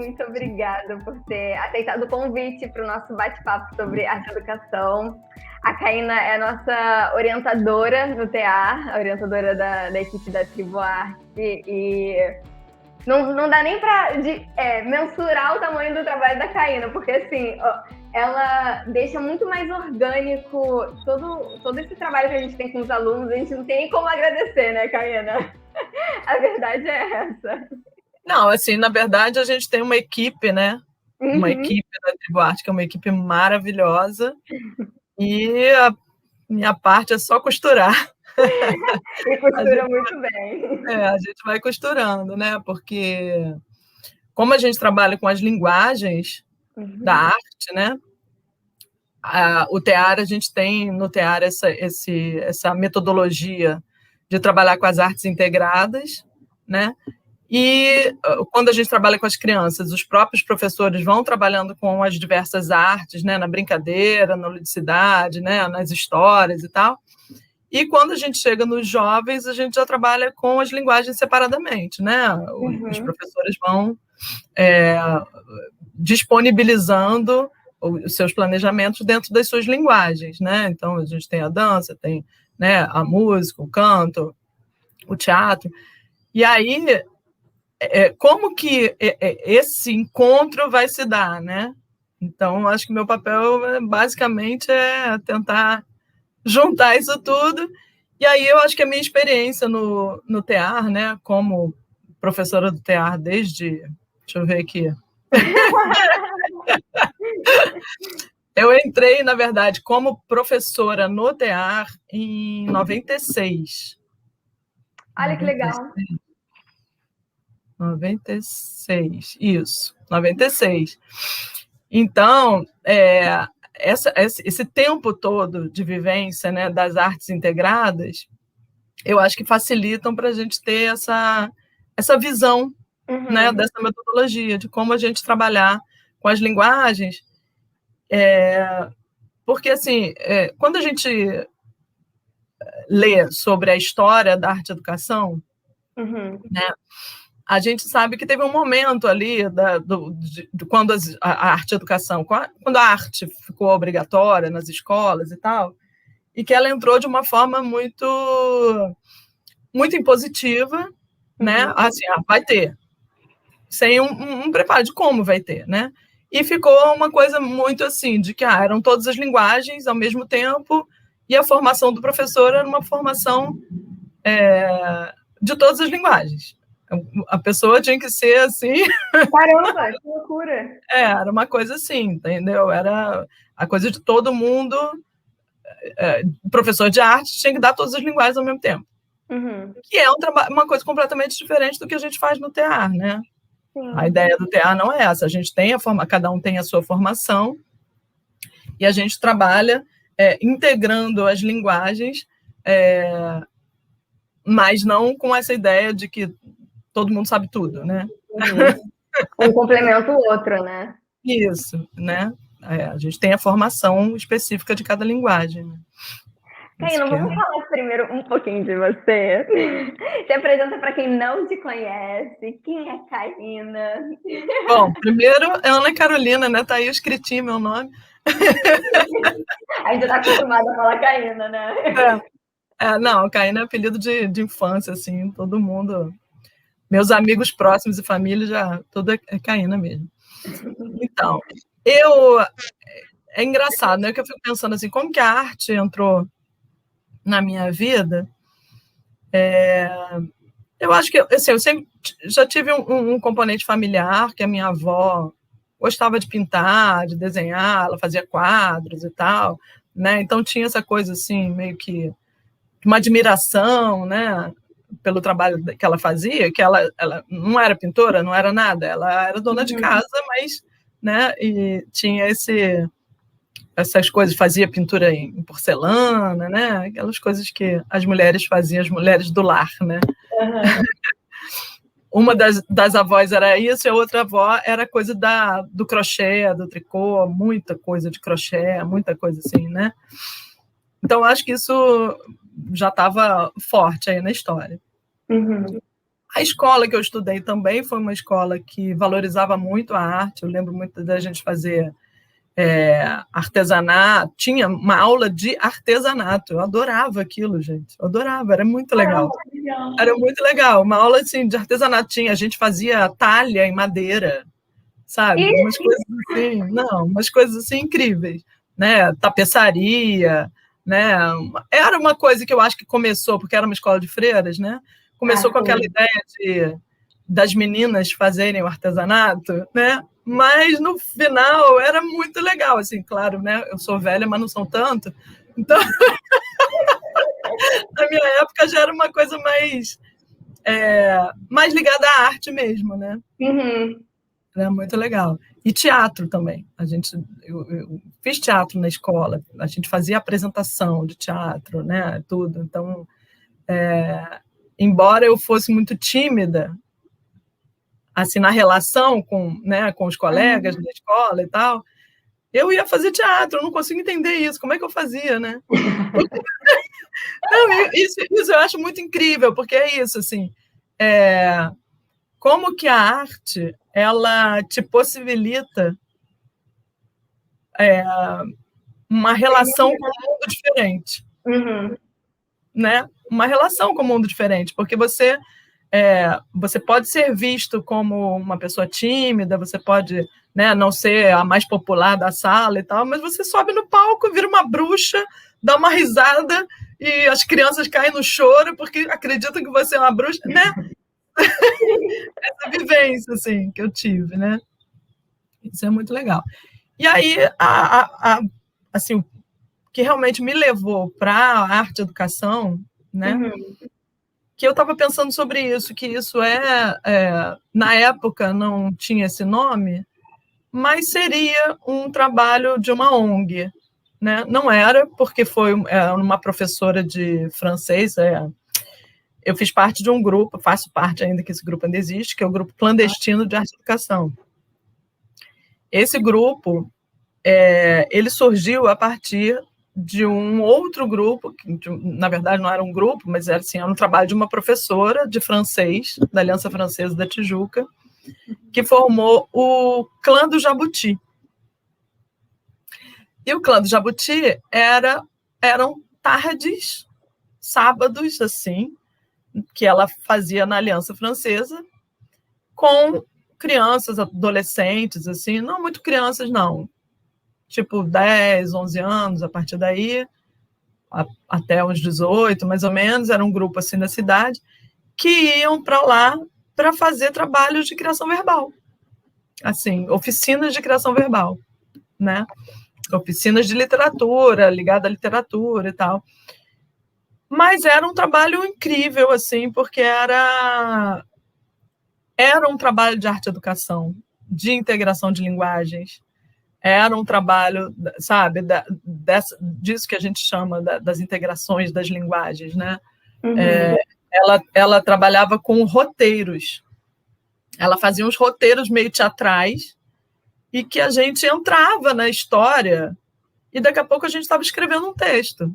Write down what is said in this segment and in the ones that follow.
muito obrigada por ter aceitado o convite para o nosso bate-papo sobre arte e educação. A Caína é a nossa orientadora no TA, a orientadora da equipe da Tribo Arte, e não dá nem para mensurar o tamanho do trabalho da Caína, porque assim, ela deixa muito mais orgânico todo esse trabalho que a gente tem com os alunos. A gente não tem nem como agradecer, né, Caína? A verdade é essa. Não, assim, na verdade, a gente tem uma equipe, né? Uma equipe da Tribo Arte, que é uma equipe maravilhosa, e a minha parte é só costurar. E costura muito bem. A gente vai costurando, né? Porque como a gente trabalha com as linguagens da arte, né? O TEAR, a gente tem no TEAR essa metodologia de trabalhar com as artes integradas, né? E quando a gente trabalha com as crianças, os próprios professores vão trabalhando com as diversas artes, né? Na brincadeira, na ludicidade, né? Nas histórias e tal. E quando a gente chega nos jovens, a gente já trabalha com as linguagens separadamente, né? Os professores vão disponibilizando os seus planejamentos dentro das suas linguagens, né? Então, a gente tem a dança, tem, né, a música, o canto, o teatro. E aí, como que esse encontro vai se dar, né? Então, acho que meu papel, basicamente, é tentar juntar isso tudo. E aí, eu acho que a minha experiência no TEAR, né, como professora do TEAR desde... Deixa eu ver aqui. Eu entrei, na verdade, como professora no TEAR em 96. Olha que legal. 96, isso, 96. Então, esse tempo todo de vivência, né, das artes integradas, eu acho que facilitam para a gente ter essa visão, né, dessa metodologia, de como a gente trabalhar com as linguagens. Porque, assim, quando a gente lê sobre a história da arte-educação, né, a gente sabe que teve um momento ali, quando a arte-educação, quando a arte ficou obrigatória nas escolas e tal, e que ela entrou de uma forma muito, muito impositiva, né? Assim, vai ter, sem um preparo de como vai ter, né? E ficou uma coisa muito assim, de que eram todas as linguagens ao mesmo tempo, e a formação do professor era uma formação de todas as linguagens. A pessoa tinha que ser assim... Caramba, que loucura! Era uma coisa assim, entendeu? Era a coisa de todo mundo... professor de arte tinha que dar todas as linguagens ao mesmo tempo. Que é uma coisa completamente diferente do que a gente faz no TEAR, né? Sim. A ideia do TEAR não é essa. A gente tem cada um tem a sua formação e a gente trabalha integrando as linguagens, mas não com essa ideia de que todo mundo sabe tudo, né? Um complementa o outro, né? Isso, né? A gente tem a formação específica de cada linguagem. Né? Caína, vamos falar primeiro um pouquinho de você. Se apresenta para quem não te conhece. Quem é Caína? Bom, primeiro é Ana Carolina, né? Tá aí escritinho meu nome. A gente tá acostumada a falar Caína, né? Não, Caína é apelido de infância, assim, todo mundo... Meus amigos próximos e família já... Tudo é Caína mesmo. Então, é engraçado, né? Que eu fico pensando assim, como que a arte entrou na minha vida? Eu acho que assim, eu sempre já tive um componente familiar, que a minha avó gostava de pintar, de desenhar, ela fazia quadros e tal, né? Então tinha essa coisa assim, meio que uma admiração, né? Pelo trabalho que ela fazia, que ela não era pintora, não era nada, ela era dona de casa, mas, né? E tinha essas coisas, fazia pintura em porcelana, né? Aquelas coisas que as mulheres faziam, as mulheres do lar, né? Uma das avós era isso, e a outra avó era coisa do crochê, do tricô, muita coisa de crochê, muita coisa assim, né? Então, acho que isso já estava forte aí na história. A escola que eu estudei também foi uma escola que valorizava muito a arte. Eu lembro muito da gente fazer artesanato. Tinha uma aula de artesanato. Eu adorava aquilo, gente. Eu adorava, era muito legal. Era muito legal. Uma aula assim, de artesanato. A gente fazia talha em madeira, sabe? Umas coisas assim, umas coisas assim incríveis, né? Tapeçaria, né? Era uma coisa que eu acho que começou, porque era uma escola de freiras, né? Começou com aquela ideia das meninas fazerem o artesanato, né? Mas no final era muito legal, assim, claro, né? Eu sou velha, mas não sou tanto. Então, na minha época já era uma coisa mais ligada à arte mesmo, né? Uhum. Era muito legal. E teatro também. Eu fiz teatro na escola. A gente fazia apresentação de teatro, né? Tudo. Então, embora eu fosse muito tímida, assim, na relação com os colegas da escola e tal, eu ia fazer teatro. Eu não consigo entender isso. Como é que eu fazia, né? Não, isso eu acho muito incrível, porque é isso, assim, como que a arte, ela te possibilita uma relação com o mundo diferente. Uhum. Né? Uma relação com o mundo diferente, porque você pode ser visto como uma pessoa tímida, você pode, né, não ser a mais popular da sala e tal, mas você sobe no palco, vira uma bruxa, dá uma risada e as crianças caem no choro porque acreditam que você é uma bruxa, né? Essa vivência, assim, que eu tive, né? Isso é muito legal. E aí, assim, o que realmente me levou para a arte e educação, né? Uhum. Que eu estava pensando sobre isso, que isso na época não tinha esse nome, mas seria um trabalho de uma ONG, né? Não era, porque foi uma professora de francês. Eu fiz parte de um grupo, faço parte ainda, que esse grupo ainda existe, que é o Grupo Clandestino de Arte e Educação. Esse grupo, ele surgiu a partir de um outro grupo, que na verdade não era um grupo, mas era um trabalho de uma professora de francês, da Aliança Francesa da Tijuca, que formou o Clã do Jabuti. E o Clã do Jabuti eram tardes, sábados, assim, que ela fazia na Aliança Francesa, com crianças, adolescentes, assim, não muito crianças, não, tipo 10, 11 anos, a partir daí, até uns 18, mais ou menos, era um grupo assim da cidade, que iam para lá para fazer trabalhos de criação verbal, assim, oficinas de criação verbal, né? Oficinas de literatura, ligada à literatura e tal. Mas era um trabalho incrível, assim, porque era um trabalho de arte e educação, de integração de linguagens. Era um trabalho, sabe, disso que a gente chama das integrações das linguagens, né? Uhum. Ela trabalhava com roteiros. Ela fazia uns roteiros meio teatrais e que a gente entrava na história e daqui a pouco a gente estava escrevendo um texto,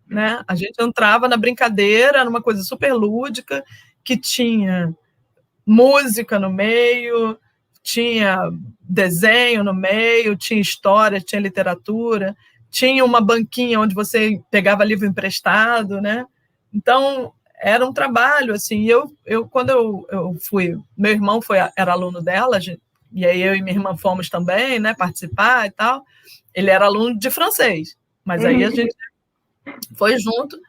né? A gente entrava na brincadeira, numa coisa super lúdica, que tinha música no meio, tinha desenho no meio, tinha história, tinha literatura, tinha uma banquinha onde você pegava livro emprestado, né? Então, era um trabalho, assim, quando eu fui, meu irmão era aluno dela, e aí eu e minha irmã fomos também, né, participar e tal, ele era aluno de francês, mas aí a gente foi junto,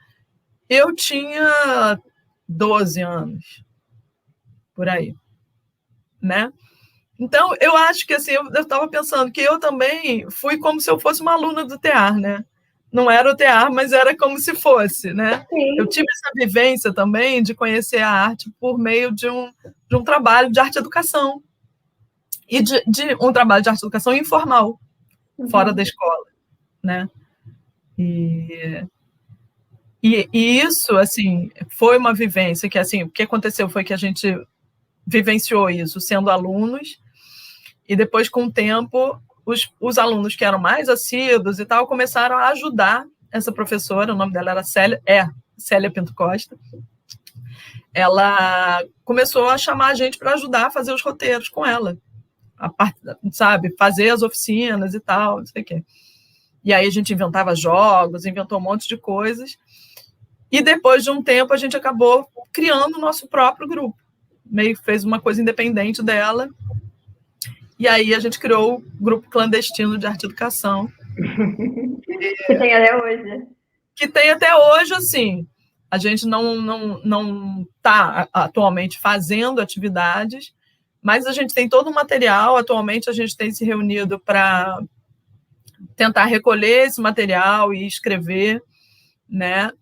eu tinha 12 anos, por aí, né? Então, eu acho que, assim, eu estava pensando que eu também fui como se eu fosse uma aluna do TEAR, né? Não era o TEAR, mas era como se fosse, né? Sim. Eu tive essa vivência também de conhecer a arte por meio de um trabalho de arte e educação. E de um trabalho de arte e educação informal, fora da escola, né? E isso, assim, foi uma vivência que, assim, o que aconteceu foi que a gente vivenciou isso sendo alunos, e depois, com o tempo, os alunos que eram mais assíduos e tal começaram a ajudar essa professora, o nome dela era Célia Pinto Costa, ela começou a chamar a gente para ajudar a fazer os roteiros com ela, sabe, fazer as oficinas e tal, não sei o quê. E aí a gente inventava jogos, inventou um monte de coisas, e depois de um tempo a gente acabou criando o nosso próprio grupo, meio que fez uma coisa independente dela, e aí a gente criou o Grupo Clandestino de Arte e Educação. Que tem até hoje. Que tem até hoje, assim, a gente não está atualmente fazendo atividades, mas a gente tem todo o material. Atualmente a gente tem se reunido para tentar recolher esse material e escrever, né?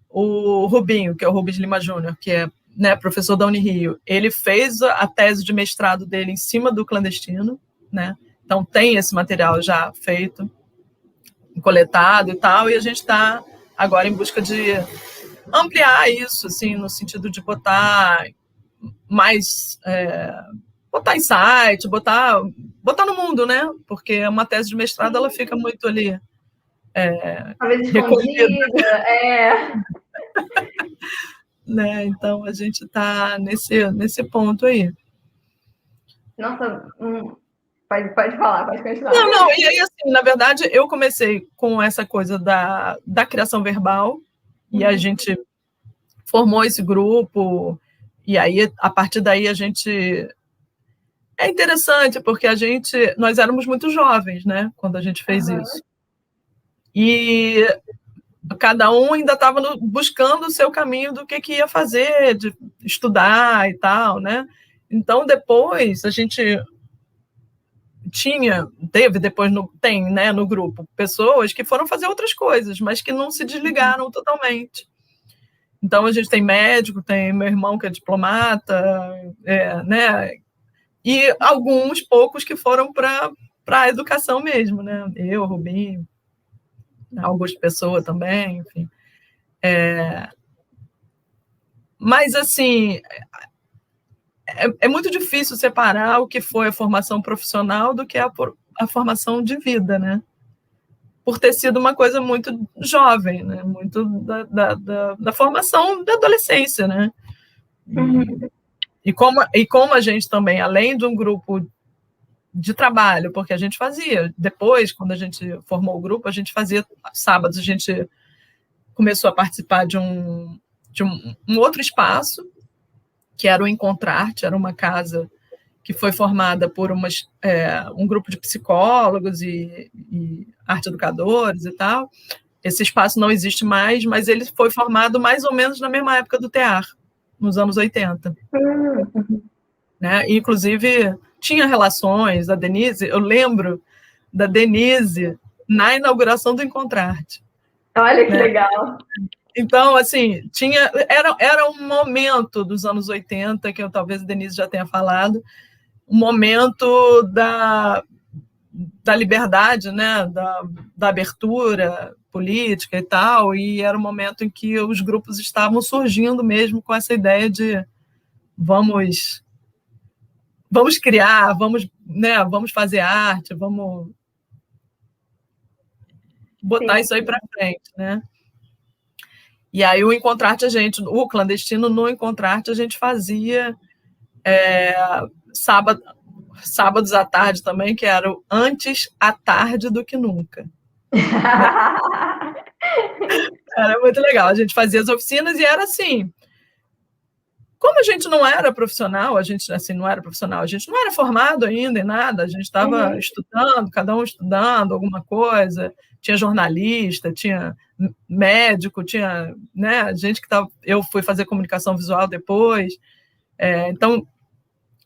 O Rubinho, que é o Rubens Lima Júnior, que é, né, professor da Unirio, ele fez a tese de mestrado dele em cima do clandestino, né? Então tem esse material já feito, coletado e tal, e a gente está agora em busca de ampliar isso, assim, no sentido de botar mais, botar em site, botar no mundo, né? Porque uma tese de mestrado, ela fica muito ali talvez escondida, né? Então a gente está nesse ponto aí. Nossa, pode falar, pode continuar. Não, e aí, assim, na verdade, eu comecei com essa coisa da criação verbal, e a gente formou esse grupo, e aí, a partir daí, a gente... É interessante, porque nós éramos muito jovens, né, quando a gente fez isso. E cada um ainda estava buscando o seu caminho do que ia fazer, de estudar e tal, né? Então, depois, a gente tem, né, no grupo, pessoas que foram fazer outras coisas, mas que não se desligaram totalmente. Então, a gente tem médico, tem meu irmão que é diplomata, né? E alguns poucos que foram para a educação mesmo, né? Eu, Rubinho, Augusto Pessoa também, enfim. Mas, assim, é muito difícil separar o que foi a formação profissional do que a formação de vida, né? Por ter sido uma coisa muito jovem, né? Muito da formação da adolescência, né? E como a gente também, além de um grupo de trabalho, porque a gente fazia, depois, quando a gente formou o grupo, a gente fazia sábados, a gente começou a participar de um outro espaço, que era o Encontrarte, era uma casa que foi formada por um grupo de psicólogos e arte-educadores e tal. Esse espaço não existe mais, mas ele foi formado mais ou menos na mesma época do TEAR, nos anos 80. Né? E, inclusive, tinha relações, a Denise, eu lembro da Denise na inauguração do Encontrarte. Olha que legal. Então, assim, era um momento dos anos 80, que talvez a Denise já tenha falado, um momento da liberdade, né, da abertura política e tal, e era um momento em que os grupos estavam surgindo mesmo com essa ideia de vamos criar, vamos fazer arte, vamos botar isso aí para frente, né? E aí o clandestino no Encontrarte, a gente fazia sábados à tarde também, que era o antes à tarde do que nunca. Era muito legal, a gente fazia as oficinas e era assim, como a gente não era profissional, a gente não era formado ainda em nada, a gente estava estudando, cada um estudando alguma coisa, tinha jornalista, tinha médico, tinha, né, gente que estava... Eu fui fazer comunicação visual depois, então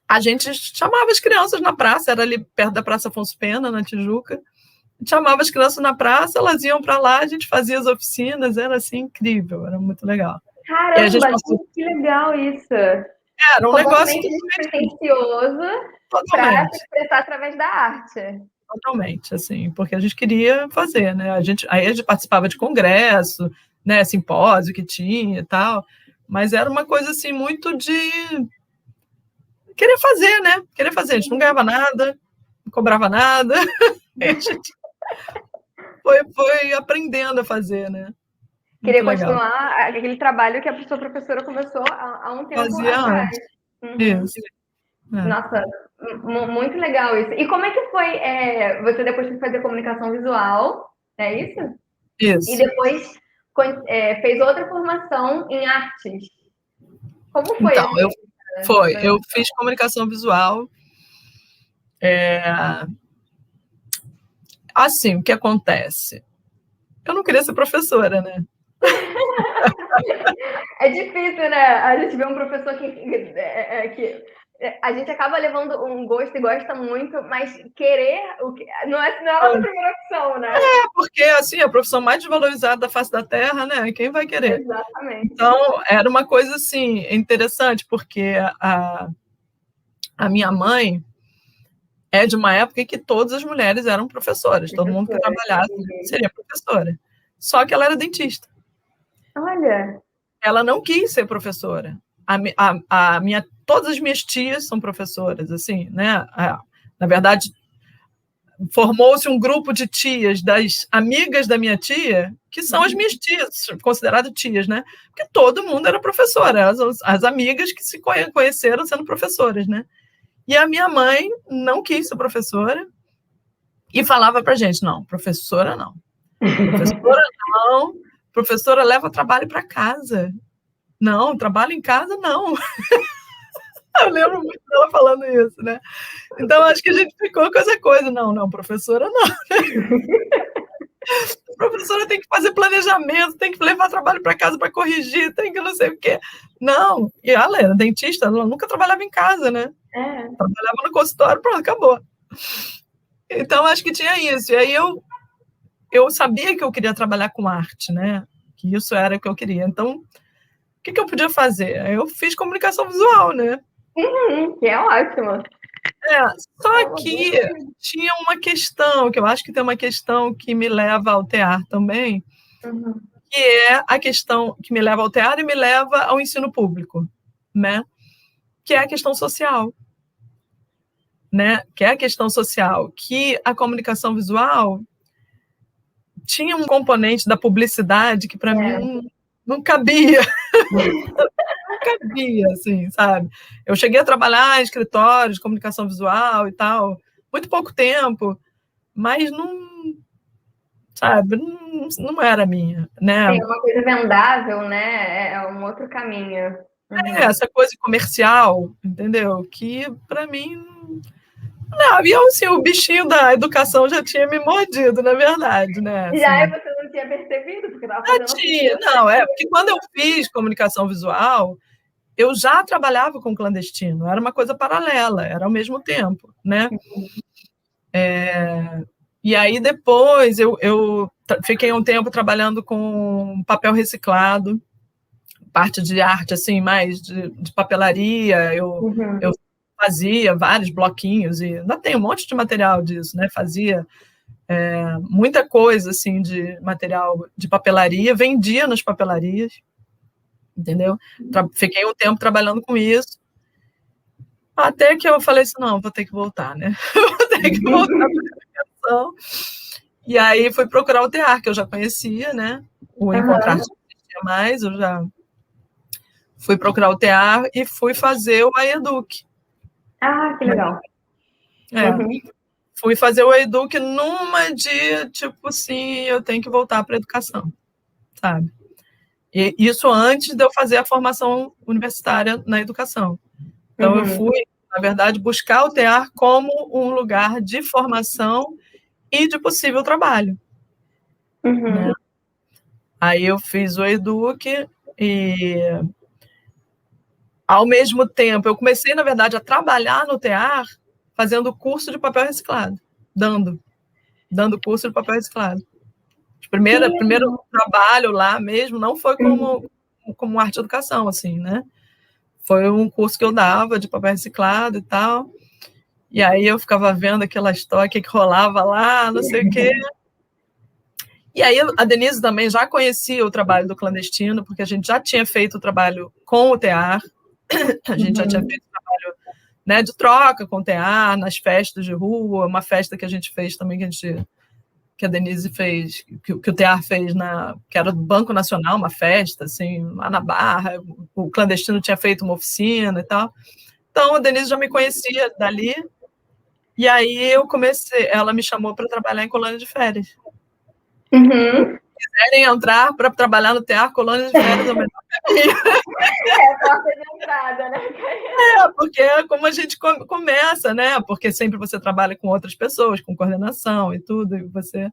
a gente chamava as crianças na praça, era ali perto da Praça Afonso Pena, na Tijuca, chamava as crianças na praça, elas iam para lá, a gente fazia as oficinas, era assim incrível, era muito legal. Caramba, que legal isso. Era um negócio despretensioso para se expressar através da arte. Totalmente, assim, porque a gente queria fazer, né? Aí a gente participava de congresso, né, simpósio que tinha e tal, mas era uma coisa assim muito de querer fazer, né? Querer fazer. A gente não ganhava nada, não cobrava nada. A gente foi aprendendo a fazer, né? Queria continuar aquele trabalho que a sua professora começou há um tempo atrás. Isso. Nossa, muito legal isso. E como é que foi? Você depois de fazer comunicação visual, é isso? Isso. E depois fez outra formação em artes. Como foi? Então, eu fiz comunicação visual. Assim, o que acontece? Eu não queria ser professora, né? É difícil, né? A gente vê um professor que a gente acaba levando um gosto e gosta muito, mas querer não é a nossa primeira opção, né? Porque assim, a profissão mais desvalorizada da face da Terra, né? Quem vai querer? Exatamente. Então, era uma coisa assim, interessante, porque a minha mãe é de uma época em que todas as mulheres eram professoras, todo mundo que trabalhasse seria professora. Só que ela era dentista. Olha! Ela não quis ser professora. Todas as minhas tias são professoras, assim, né? Na verdade, formou-se um grupo de tias das amigas da minha tia, que são as minhas tias, consideradas tias, né? Porque todo mundo era professora, as amigas que se conheceram sendo professoras, né? E a minha mãe não quis ser professora e falava pra gente, não, professora não. Professora não, professora leva trabalho para casa. Não, trabalho em casa não. Eu lembro muito dela falando isso, né? Então, acho que a gente ficou com essa coisa. Não, professora não. A professora tem que fazer planejamento, tem que levar trabalho para casa para corrigir, tem que não sei o quê. Não, e ela era dentista, ela nunca trabalhava em casa, né? Trabalhava no consultório, pronto, acabou. Então, acho que tinha isso. E aí eu sabia que eu queria trabalhar com arte, né? Que isso era o que eu queria. Então, o que eu podia fazer? Eu fiz comunicação visual, né? Que é ótimo. Só que tinha uma questão, que eu acho que tem uma questão que me leva ao tear também, que é a questão que me leva ao tear e me leva ao ensino público, né? Que é a questão social. Né? Que é a questão social, que a comunicação visual tinha um componente da publicidade que para mim não cabia. Não cabia, assim, sabe? Eu cheguei a trabalhar em escritórios de comunicação visual e tal, muito pouco tempo, mas não, sabe, não era minha, né? Tem uma coisa vendável, né? É um outro caminho. Essa coisa comercial, entendeu? Que para mim não, e assim, o bichinho da educação já tinha me mordido, na verdade, né? Assim, já você não tinha percebido? Porque estava fazendo tinha, não, porque quando eu fiz comunicação visual, eu já trabalhava com clandestino, era uma coisa paralela, era ao mesmo tempo, né? E aí depois eu fiquei um tempo trabalhando com papel reciclado, parte de arte, assim, mais de papelaria, eu fazia vários bloquinhos, e ainda tem um monte de material disso, né? Fazia muita coisa, assim, de material de papelaria, vendia nas papelarias, entendeu? Fiquei um tempo trabalhando com isso, até que eu falei assim, não, vou ter que voltar, né? Vou ter que voltar para a educação. E aí fui procurar o TEAR, que eu já conhecia, né? O Encontrar não existia mais, eu já fui procurar o TEAR e fui fazer o AEDUC. Que legal. Fui fazer o AEDUC numa de, tipo assim, eu tenho que voltar para a educação, sabe? E isso antes de eu fazer a formação universitária na educação. Então, eu fui, na verdade, buscar o TEAR como um lugar de formação e de possível trabalho. Né? Aí eu fiz o EDUC e, ao mesmo tempo, eu comecei, na verdade, a trabalhar no TEAR fazendo curso de papel reciclado, dando curso de papel reciclado. O primeiro trabalho lá mesmo não foi como arte e educação, assim, né? Foi um curso que eu dava de papel reciclado e tal. E aí eu ficava vendo aquela história que rolava lá, não sei o quê. E aí a Denise também já conhecia o trabalho do clandestino, porque a gente já tinha feito o trabalho com o TEAR, a gente já tinha feito o trabalho, né, de troca com o TEAR, nas festas de rua, uma festa que a gente fez também, que a gente que a Denise fez, que o TEAR fez, que era do Banco Nacional, uma festa, assim, lá na Barra, o Clandestino tinha feito uma oficina e tal. Então, a Denise já me conhecia dali, e aí ela me chamou para trabalhar em colônia de férias. Uhum. Quiserem entrar para trabalhar no TEAR, colônia de férias é o melhor caminho. É a porta de entrada, né? Porque é como a gente começa, né? Porque sempre você trabalha com outras pessoas, com coordenação e tudo, e você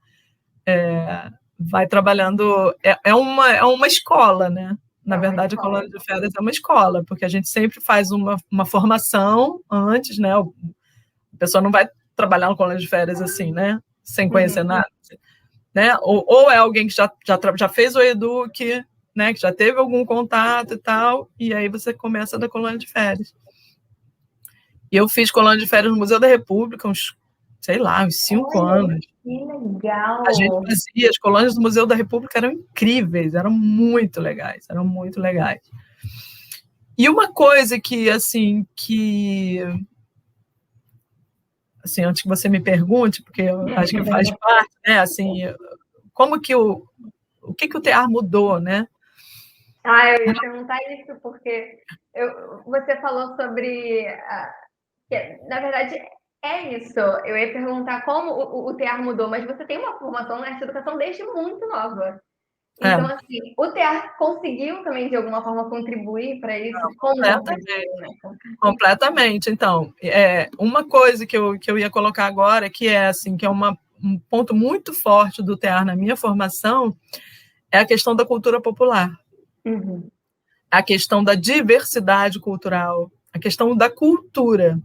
vai trabalhando. É uma escola, né? Na verdade, a colônia de férias é uma escola, porque a gente sempre faz uma formação antes, né? A pessoa não vai trabalhar no colônia de férias assim, né? Sem conhecer nada. Né? Ou é alguém que já fez o EDUC, né? Que já teve algum contato e tal, e aí você começa da colônia de férias. E eu fiz colônia de férias no Museu da República, uns 5 anos. Que legal! A gente fazia, as colônias do Museu da República eram incríveis, eram muito legais. E uma coisa que, assim, antes que você me pergunte, porque eu acho que faz parte, né, assim, como que o que o TEAR mudou, né? Eu ia perguntar isso, porque você falou sobre... na verdade, é isso. Eu ia perguntar como o TEAR mudou, mas você tem uma formação na arte de educação desde muito nova. Então, assim, o TEAR conseguiu também, de alguma forma, contribuir para isso? Completamente. Então, uma coisa que eu ia colocar agora, que é um ponto muito forte do TEAR na minha formação, é a questão da cultura popular. Uhum. A questão da diversidade cultural, a questão da cultura,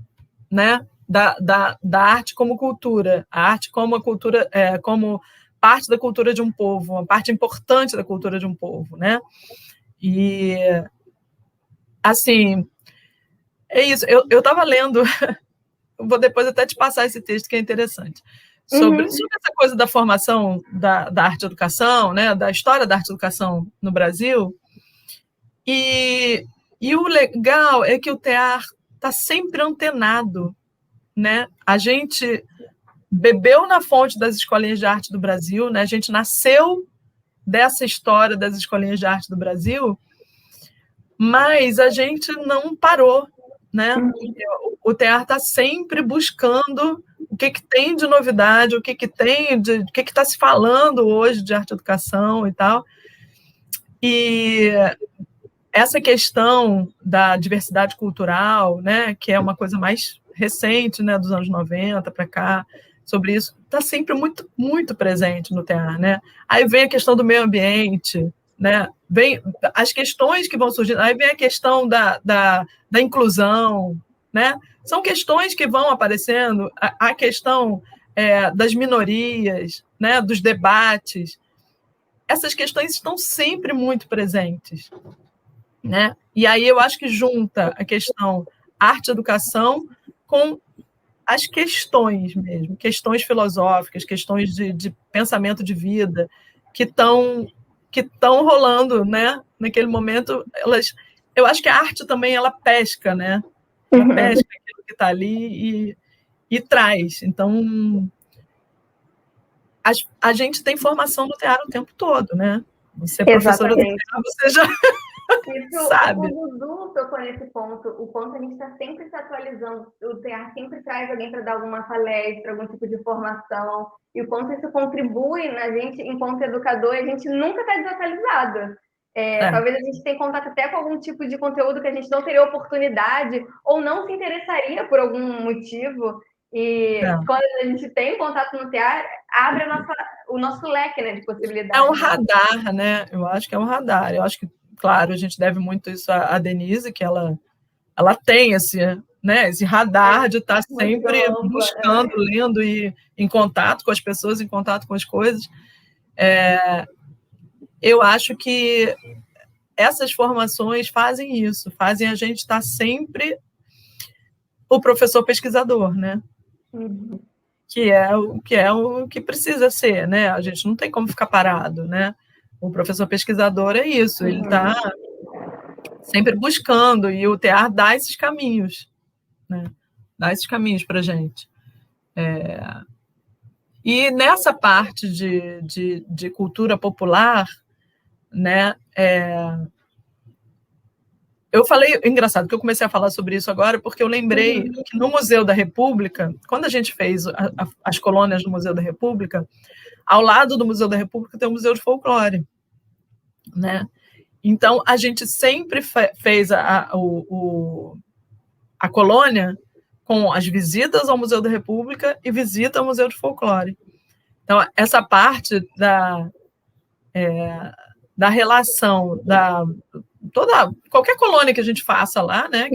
né? Da arte como cultura, a arte como a cultura, como parte da cultura de um povo, uma parte importante da cultura de um povo, né? E, assim, é isso. Eu estava lendo, vou depois até te passar esse texto que é interessante, sobre essa coisa da formação da arte educação, né? Da história da arte educação no Brasil. E o legal é que o TEAR está sempre antenado, né? A gente bebeu na fonte das escolinhas de arte do Brasil, né? A gente nasceu dessa história das escolinhas de arte do Brasil, mas a gente não parou, né? O TEAR está sempre buscando o que tem de novidade, o que está se falando hoje de arte educação e tal. E essa questão da diversidade cultural, né, que é uma coisa mais recente, né, dos anos 90 para cá, sobre isso, está sempre muito, muito presente no TEAR, né? Aí vem a questão do meio ambiente, né? Vem as questões que vão surgindo, aí vem a questão da inclusão, né? São questões que vão aparecendo, a questão das minorias, né, dos debates. Essas questões estão sempre muito presentes, né? E aí eu acho que junta a questão arte-educação com as questões mesmo, questões filosóficas, questões de pensamento de vida que estão rolando, né? Naquele momento, eu acho que a arte também ela pesca, né? Ela pesca aquilo que está ali e traz. Então, a gente tem formação no teatro o tempo todo, né? Você é professora do teatro, você já sabe. O Dudu tocou nesse ponto, o quanto a gente está sempre se atualizando, o TEAR sempre traz alguém para dar alguma palestra, algum tipo de formação, e o quanto isso contribui na gente enquanto educador, a gente nunca está desatualizado. Talvez a gente tenha contato até com algum tipo de conteúdo que a gente não teria oportunidade ou não se interessaria por algum motivo. E quando a gente tem contato no TEAR, abre o nosso leque, né, de possibilidades. É um radar, né? Eu acho que é um radar. Eu acho que, claro, a gente deve muito isso à Denise, que ela tem esse radar de estar sempre buscando, lendo e em contato com as pessoas, em contato com as coisas. Eu acho que essas formações fazem isso, fazem a gente estar sempre o professor pesquisador, né? Que é o que precisa ser, né? A gente não tem como ficar parado, né? O professor pesquisador é isso, ele está sempre buscando, e o TEAR dá esses caminhos, né? Dá esses caminhos para a gente. E nessa parte de cultura popular, né, eu falei, engraçado que eu comecei a falar sobre isso agora, porque eu lembrei que no Museu da República, quando a gente fez as colônias do Museu da República, ao lado do Museu da República tem o Museu de Folclore, né? Então, a gente sempre fez a colônia com as visitas ao Museu da República e visita ao Museu de Folclore. Então, essa parte da relação, qualquer colônia que a gente faça lá, né,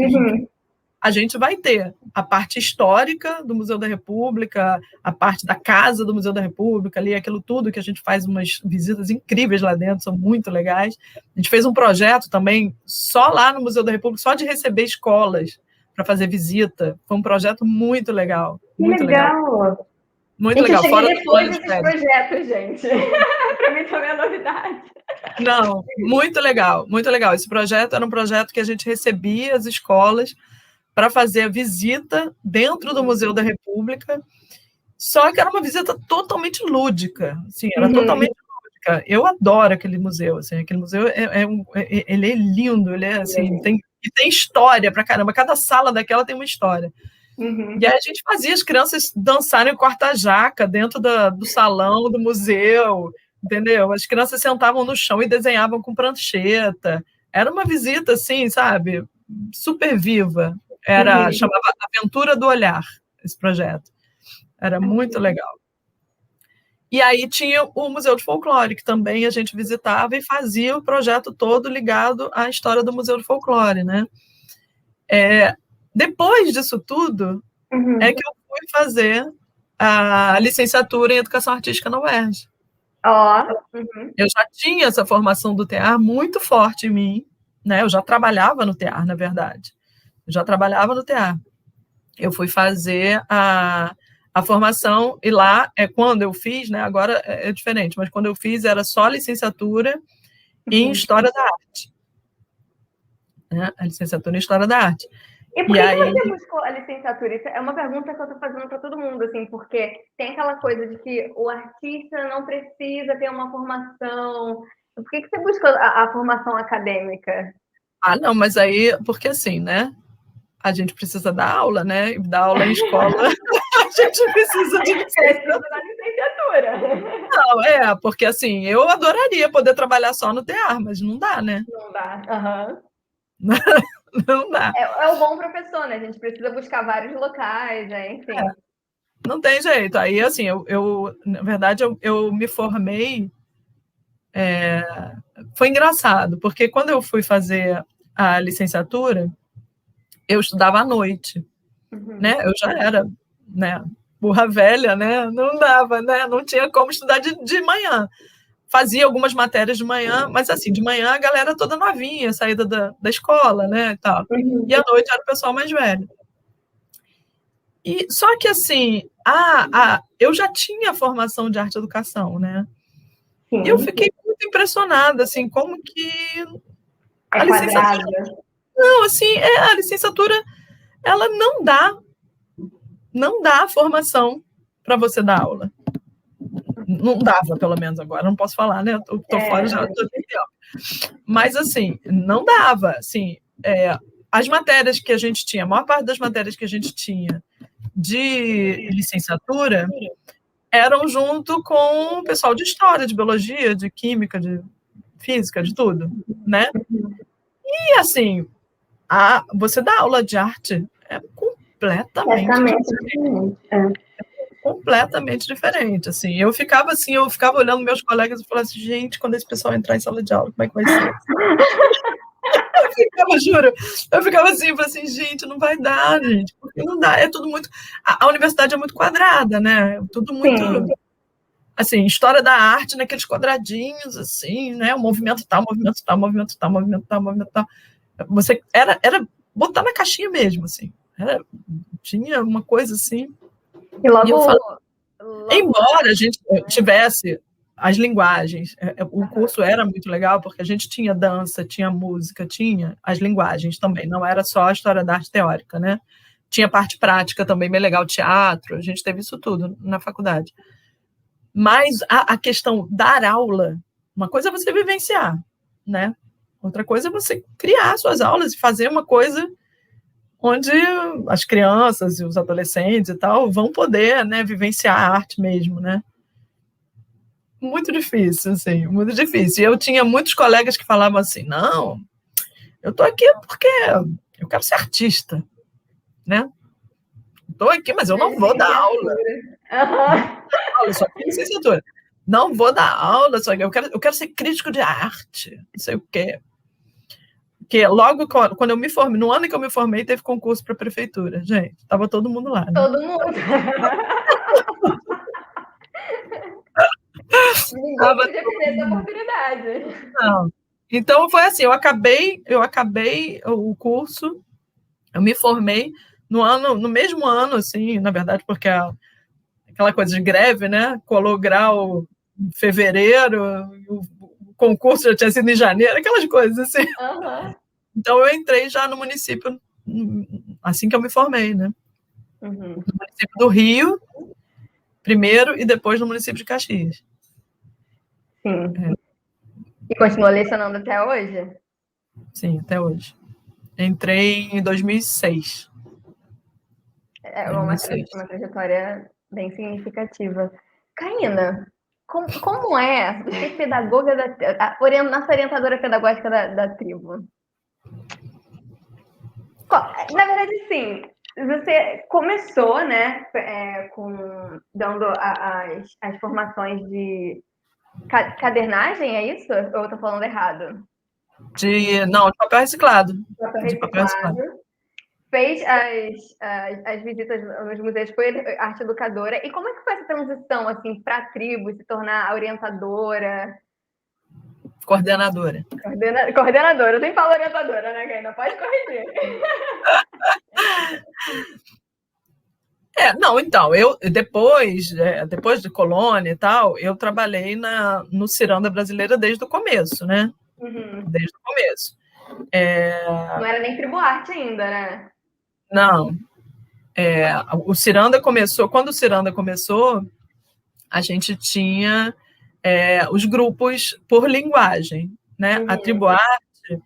a gente vai ter a parte histórica do Museu da República, a parte da casa do Museu da República, ali, aquilo tudo que a gente faz umas visitas incríveis lá dentro, são muito legais. A gente fez um projeto também, só lá no Museu da República, só de receber escolas para fazer visita. Foi um projeto muito legal. Muito legal. Muito legal. Eu cheguei depois desses projetos, gente. Para mim também é novidade. Não, muito legal, muito legal. Esse projeto era um projeto que a gente recebia as escolas para fazer a visita dentro do Museu da República, só que era uma visita totalmente lúdica, assim, era totalmente lúdica. Eu adoro aquele museu, assim, aquele museu ele é lindo, ele é assim, tem história pra caramba, cada sala daquela tem uma história. E aí a gente fazia as crianças dançarem quarta-jaca dentro do salão do museu, entendeu? As crianças sentavam no chão e desenhavam com prancheta. Era uma visita, assim, sabe, super viva. Chamava Aventura do Olhar, esse projeto. Era muito legal. E aí tinha o Museu de Folclore, que também a gente visitava e fazia o projeto todo ligado à história do Museu de Folclore, né? Depois disso tudo, é que eu fui fazer a licenciatura em Educação Artística na UERJ. Eu já tinha essa formação do TEAR muito forte em mim, né? Eu já trabalhava no TEAR, na verdade. Eu fui fazer a formação, e lá, quando eu fiz, né, agora é diferente, mas quando eu fiz era só licenciatura em História da Arte. Né? A licenciatura em História da Arte. E por que você buscou a licenciatura? Isso é uma pergunta que eu estou fazendo para todo mundo, assim, porque tem aquela coisa de que o artista não precisa ter uma formação. Por que você buscou a formação acadêmica? Ah, não, mas aí, porque assim, né? A gente precisa dar aula, né? E dar aula em escola, a gente precisa de licenciatura. Não, porque assim, eu adoraria poder trabalhar só no TEAR, mas não dá, né? Não dá, Não dá. É o bom professor, né? A gente precisa buscar vários locais, enfim. Não tem jeito. Aí, assim, na verdade, eu me formei. Foi engraçado, porque quando eu fui fazer a licenciatura, eu estudava à noite, né? Eu já era, né, burra velha, né? Não dava, né? Não tinha como estudar de manhã. Fazia algumas matérias de manhã, mas assim, de manhã a galera toda novinha, saída da escola, né, e tal. E à noite era o pessoal mais velho. E só que assim, eu já tinha formação de arte e educação, né? E eu fiquei muito impressionada, assim, como que a licenciatura. Não, assim, a licenciatura, ela não dá formação para você dar aula. Não dava, pelo menos agora, não posso falar, né? Eu tô fora já. Mas, assim, não dava. Assim, as matérias que a gente tinha, a maior parte das matérias que a gente tinha de licenciatura eram junto com o pessoal de história, de biologia, de química, de física, de tudo, né? E, assim, você dá aula de arte é completamente diferente. Completamente diferente, assim. Eu ficava olhando meus colegas e falava assim, gente, quando esse pessoal entrar em sala de aula, como é que vai ser? Eu ficava assim, falava assim, gente, não vai dar, gente, porque não dá, é tudo muito... A universidade é muito quadrada, né? Tudo muito... Assim, história da arte naqueles quadradinhos, assim, né? O movimento tal, movimento tal, movimento tal, movimento tal, movimento tal. Você era botar na caixinha mesmo, assim. Tinha uma coisa assim... E logo, embora a gente tivesse as linguagens, o curso era muito legal, porque a gente tinha dança, tinha música, tinha as linguagens também, não era só a história da arte teórica, né? Tinha parte prática também bem legal, teatro, a gente teve isso tudo na faculdade. Mas a questão dar aula, uma coisa é você vivenciar, né? Outra coisa é você criar suas aulas e fazer uma coisa onde as crianças e os adolescentes e tal vão poder, né, vivenciar a arte mesmo, né? Muito difícil, assim, muito difícil. E eu tinha muitos colegas que falavam assim, não, eu tô aqui porque eu quero ser artista, né? Estou aqui, mas eu não vou dar aula. Uhum. Só que licenciatura. Não vou dar aula, só que eu quero ser crítico de arte, não sei o quê. Porque logo quando eu me formei, no ano que eu me formei, teve concurso para a prefeitura. Gente, estava todo mundo lá. Né? Todo mundo. Ninguém podia perder essa oportunidade. Não. Então foi assim, eu acabei o curso, eu me formei no mesmo ano, assim, na verdade, porque aquela coisa de greve, né? Colou grau em fevereiro, o concurso já tinha sido em janeiro, aquelas coisas assim. Uhum. Então eu entrei já no município assim que eu me formei, né? Uhum. No município do Rio, primeiro, e depois no município de Caxias. Sim. E continua lecionando até hoje? Sim, até hoje. Entrei em 2006. É uma trajetória bem significativa. Caína, como é ser pedagoga, nossa orientadora pedagógica da tribo? Na verdade, sim. Você começou, né, dando as formações de cadernagem, é isso? Ou eu tô falando errado? Não, de papel reciclado. De papel reciclado. Fez as visitas nos museus, foi arte educadora. E como é que foi essa transição, assim, para a tribo, se tornar a orientadora? Coordenadora. Coordenadora, eu sempre falo orientadora, né, Gaina? Pode corrigir. Não, então, eu depois de Colônia e tal, eu trabalhei no Ciranda Brasileira desde o começo, né? Uhum. Desde o começo. Não era nem tribuarte ainda, né? Não. O Ciranda começou, quando o Ciranda começou, a gente tinha os grupos por linguagem, né? Uhum. A tribuarte,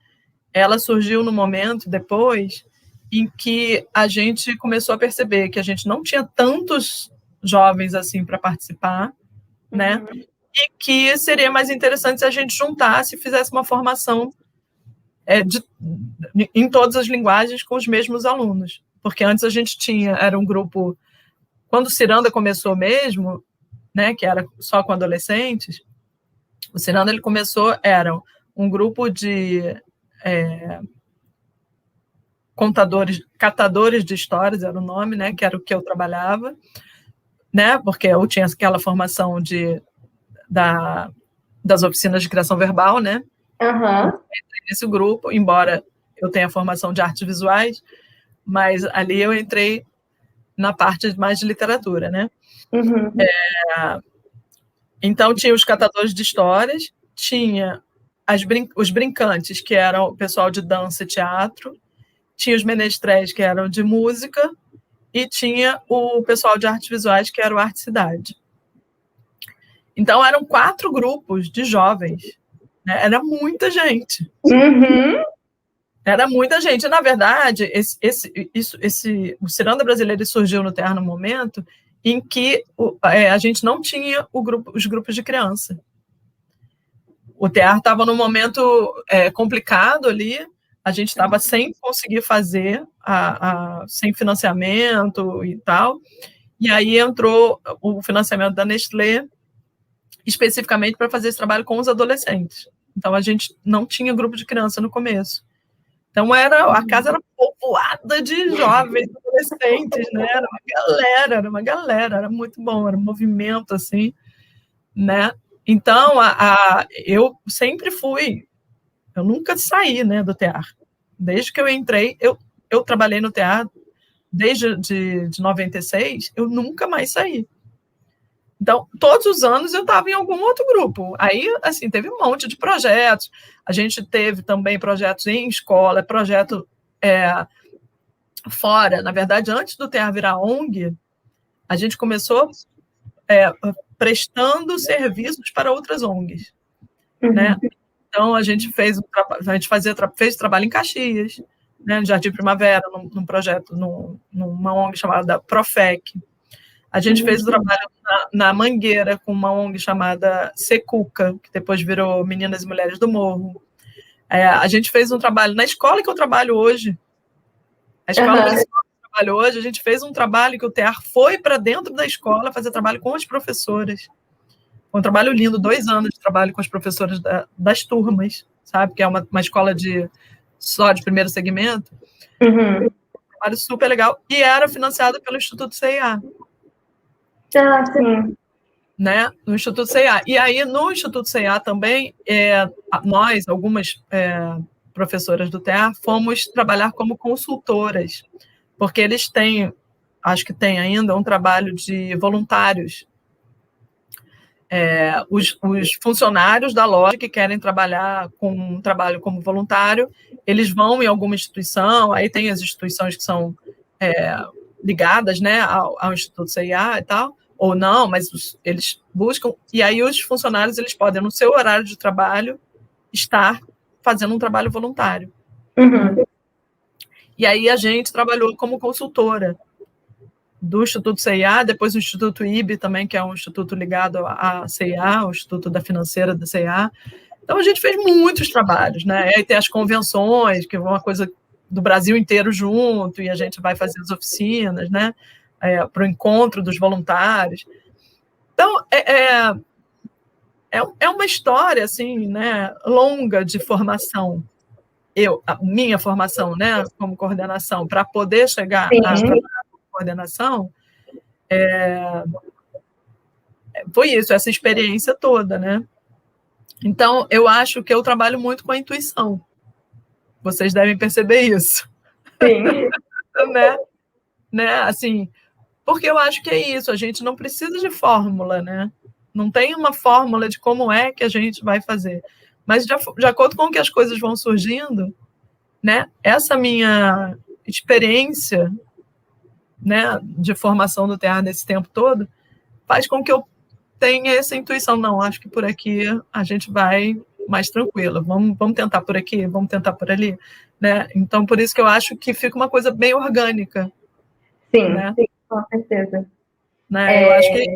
ela surgiu no momento depois em que a gente começou a perceber que a gente não tinha tantos jovens assim para participar, né? Uhum. E que seria mais interessante se a gente juntasse e fizesse uma formação em todas as linguagens com os mesmos alunos. Porque antes a gente era um grupo, quando o Ciranda começou mesmo, né, que era só com adolescentes, o Ciranda ele começou, era um grupo de catadores de histórias, era o nome, né, que era o que eu trabalhava, né, porque eu tinha aquela formação das oficinas de criação verbal, né? Uhum. Entrei nesse grupo, embora eu tenha formação de artes visuais, mas ali eu entrei na parte mais de literatura, né? Uhum. Então tinha os catadores de histórias, tinha os brincantes, que eram o pessoal de dança e teatro, tinha os menestréis, que eram de música, e tinha o pessoal de artes visuais, que era o Arte Cidade. Então, eram 4 grupos de jovens. Né? Era muita gente. Uhum. Era muita gente. Na verdade, o Ciranda Brasileiro surgiu no TEAR no momento em que a gente não tinha os grupos de criança. O TEAR estava num momento complicado ali, a gente estava sem conseguir fazer, sem financiamento e tal, e aí entrou o financiamento da Nestlé, especificamente para fazer esse trabalho com os adolescentes. Então, a gente não tinha grupo de criança no começo. Então, a casa era povoada de jovens, adolescentes, né? Era uma galera, era muito bom, era um movimento, assim, né? Então, eu sempre eu nunca saí, né, do TEAR. Desde que eu entrei, eu trabalhei no TEAR desde de 96, eu nunca mais saí. Então, todos os anos eu estava em algum outro grupo. Aí, assim, teve um monte de projetos. A gente teve também projetos em escola, projeto fora. Na verdade, antes do TEAR virar ONG, a gente começou prestando serviços para outras ONGs, né? Então, a gente fez trabalho em Caxias, né, no Jardim Primavera, num projeto, numa ONG chamada Profec. A gente fez o trabalho na Mangueira, com uma ONG chamada Secuca, que depois virou Meninas e Mulheres do Morro. A gente fez um trabalho na escola que eu trabalho hoje. A escola municipal que eu trabalho hoje, a gente fez um trabalho que o TEAR foi para dentro da escola fazer trabalho com as professoras. Foi um trabalho lindo, 2 anos de trabalho com as professoras das turmas, sabe? Que é uma escola só de primeiro segmento. Um trabalho super legal. E era financiado pelo Instituto CIA. Sim. Né? No Instituto CIA. E aí, no Instituto CIA também, nós, algumas professoras do TEAR, fomos trabalhar como consultoras, porque eles têm, acho que tem ainda, um trabalho de voluntários. Os funcionários da loja que querem trabalhar com um trabalho como voluntário, eles vão em alguma instituição, aí tem as instituições que são ligadas, né, ao Instituto CIA e tal, ou não, mas eles buscam, e aí os funcionários eles podem, no seu horário de trabalho, estar fazendo um trabalho voluntário. E aí a gente trabalhou como consultora do Instituto CIA, depois o Instituto IB também, que é um instituto ligado à CIA, o Instituto da Financeira da CIA. Então, a gente fez muitos trabalhos, né? Aí tem as convenções, que é uma coisa do Brasil inteiro junto, e a gente vai fazer as oficinas, né? Para o encontro dos voluntários. Então, é uma história, assim, né, longa de formação. A minha formação, né, como coordenação, para poder chegar a coordenação, foi isso, essa experiência toda, né? Então, eu acho que eu trabalho muito com a intuição. Vocês devem perceber isso. Sim. né? Assim, porque eu acho que é isso, a gente não precisa de fórmula, né? Não tem uma fórmula de como é que a gente vai fazer. Mas, de acordo com que as coisas vão surgindo, né? Essa minha experiência, né, de formação do TEAR nesse tempo todo, faz com que eu tenha essa intuição. Não, acho que por aqui a gente vai mais tranquilo. Vamos tentar por aqui, vamos tentar por ali, né? Então, por isso que eu acho que fica uma coisa bem orgânica. Sim, né? Sim, com certeza. Né? Eu acho que assim,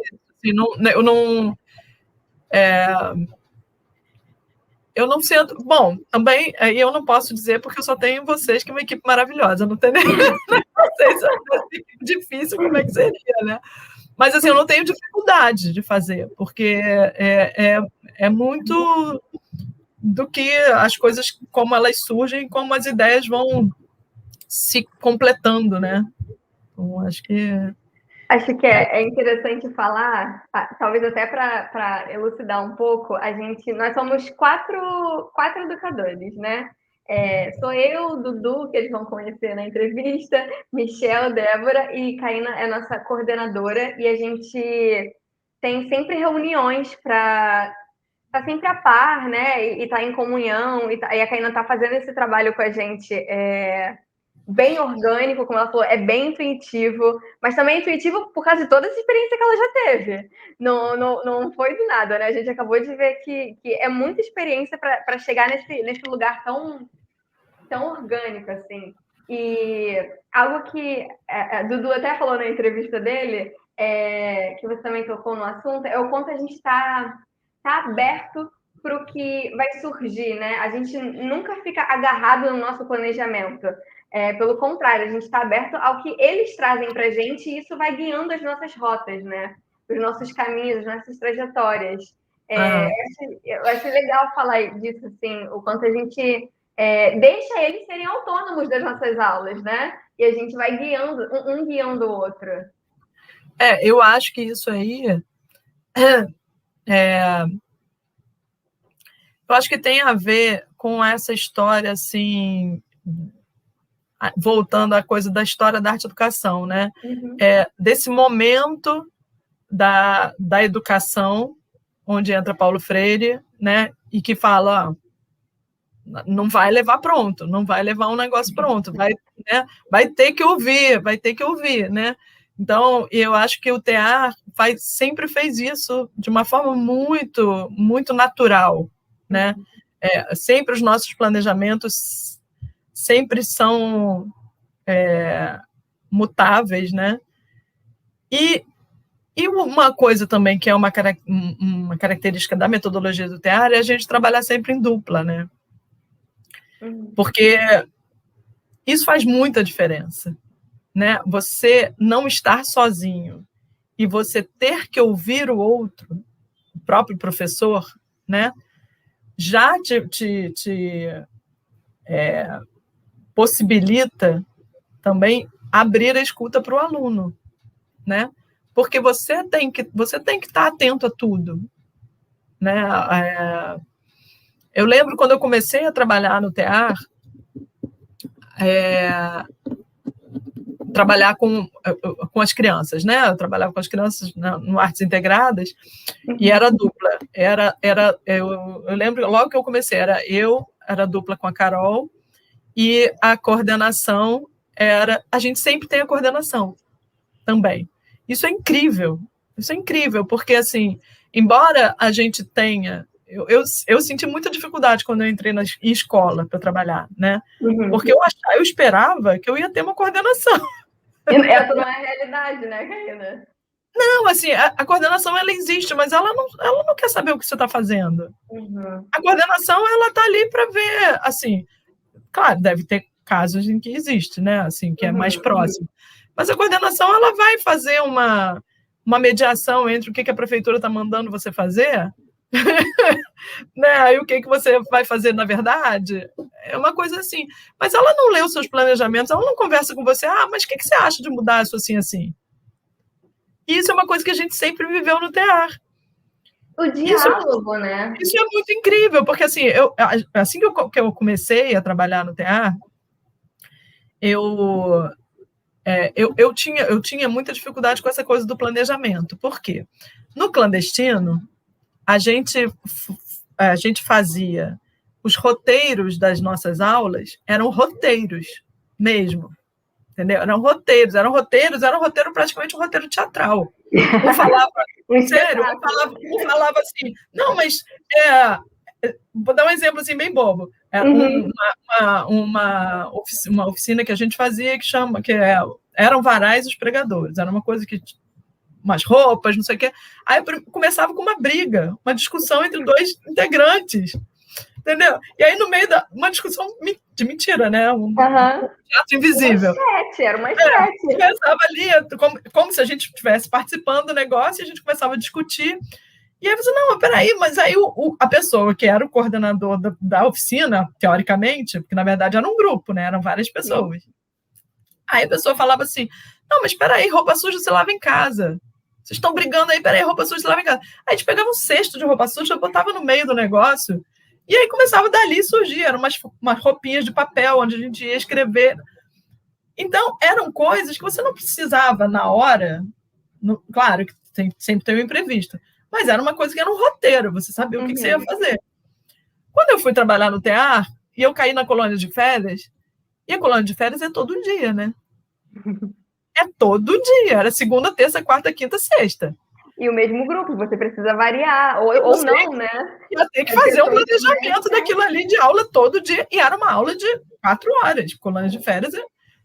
eu não sinto. Bom, também aí eu não posso dizer porque eu só tenho vocês, que é uma equipe maravilhosa. Não tem nem vocês, é difícil, como é que seria, né? Mas assim, eu não tenho dificuldade de fazer, porque é muito do que as coisas, como elas surgem, como as ideias vão se completando, né? Então, acho que é interessante falar, talvez até para elucidar um pouco, nós somos quatro educadores, né? Sou eu, Dudu, que eles vão conhecer na entrevista, Michel, Débora, e Caína é nossa coordenadora, e a gente tem sempre reuniões para estar sempre a par, né? E estar em comunhão, e a Caína está fazendo esse trabalho com a gente bem orgânico, como ela falou, é bem intuitivo, mas também é intuitivo por causa de toda essa experiência que ela já teve. Não foi do nada, né? A gente acabou de ver que é muita experiência para chegar nesse lugar tão orgânico, assim. E algo que Dudu até falou na entrevista dele, que você também tocou no assunto, é o quanto a gente está aberto para o que vai surgir, né? A gente nunca fica agarrado no nosso planejamento. Pelo contrário, a gente está aberto ao que eles trazem para a gente e isso vai guiando as nossas rotas, né? Os nossos caminhos, as nossas trajetórias. Eu acho legal falar disso, assim, o quanto a gente deixa eles serem autônomos das nossas aulas, né? E a gente vai guiando, um guiando o outro. Eu acho que isso aí eu acho que tem a ver com essa história, assim, voltando à coisa da história da arte-educação, né? Desse momento da educação, onde entra Paulo Freire, né? E que fala, não vai levar pronto, não vai levar um negócio pronto, vai ter que ouvir, né? Então, eu acho que o TEAR sempre fez isso de uma forma muito, muito natural, né? Sempre os nossos planejamentos sempre são mutáveis, né? E uma coisa também que é uma característica da metodologia do TEAR é a gente trabalhar sempre em dupla, né? Porque isso faz muita diferença, né? Você não estar sozinho e você ter que ouvir o outro, o próprio professor, né? Já te possibilita também abrir a escuta para o aluno, né? Porque você tem que estar atento a tudo, né? Eu lembro quando eu comecei a trabalhar no TEAR, trabalhar com as crianças, né? Eu trabalhava com as crianças no Artes Integradas e era dupla. Eu lembro logo que eu comecei, era dupla com a Carol e a coordenação a gente sempre tem a coordenação também. Isso é incrível, porque assim, embora a gente tenha, eu senti muita dificuldade quando eu entrei em escola para trabalhar, né? Porque eu esperava que eu ia ter uma coordenação. Essa não é a realidade, né, Caína? Não, assim, a coordenação ela existe, mas ela não quer saber o que você está fazendo. A coordenação ela está ali para ver, assim, claro, deve ter casos em que existe, né, assim, que é mais próximo. Mas a coordenação ela vai fazer uma mediação entre o que a prefeitura está mandando você fazer, né, e o que você vai fazer na verdade. É uma coisa assim. Mas ela não lê os seus planejamentos, ela não conversa com você. Mas o que você acha de mudar isso assim? E isso é uma coisa que a gente sempre viveu no TEAR. O diálogo, né? Isso é muito incrível, porque assim, assim que eu comecei a trabalhar no TEAR, eu tinha muita dificuldade com essa coisa do planejamento. Por quê? No clandestino, a gente fazia os roteiros das nossas aulas, eram roteiros mesmo, entendeu? Eram roteiros, era praticamente um roteiro teatral. Um falava, sério, um falava assim, não, mas vou dar um exemplo assim bem bobo. Uma oficina que a gente fazia eram varais os pregadores, era uma coisa que umas roupas, não sei o quê. Aí começava com uma briga, uma discussão entre dois integrantes, entendeu? E aí no meio uma discussão de mentira, né? Um teatro invisível. Era uma esquete. Começava ali, como se a gente estivesse participando do negócio, e a gente começava a discutir. E aí você, não, peraí, mas aí a pessoa que era o coordenador da oficina, teoricamente, porque na verdade era um grupo, né? Eram várias pessoas. Aí a pessoa falava assim, não, mas peraí, roupa suja você lava em casa. Vocês estão brigando aí, peraí, roupa suja você lava em casa. Aí a gente pegava um cesto de roupa suja, botava no meio do negócio, e aí começava dali surgir, eram umas roupinhas de papel, onde a gente ia escrever. Então, eram coisas que você não precisava na hora, claro que sempre tem um imprevisto, mas era uma coisa que era um roteiro, você sabia o que você ia fazer. Quando eu fui trabalhar no TEAR, e eu caí na colônia de férias, e a colônia de férias é todo dia, né? É todo dia, era segunda, terça, quarta, quinta, sexta. E o mesmo grupo, você precisa variar, ou não, né? Ia ter que fazer um planejamento daquilo ali de aula todo dia, e era uma aula de 4 horas, colônia de férias,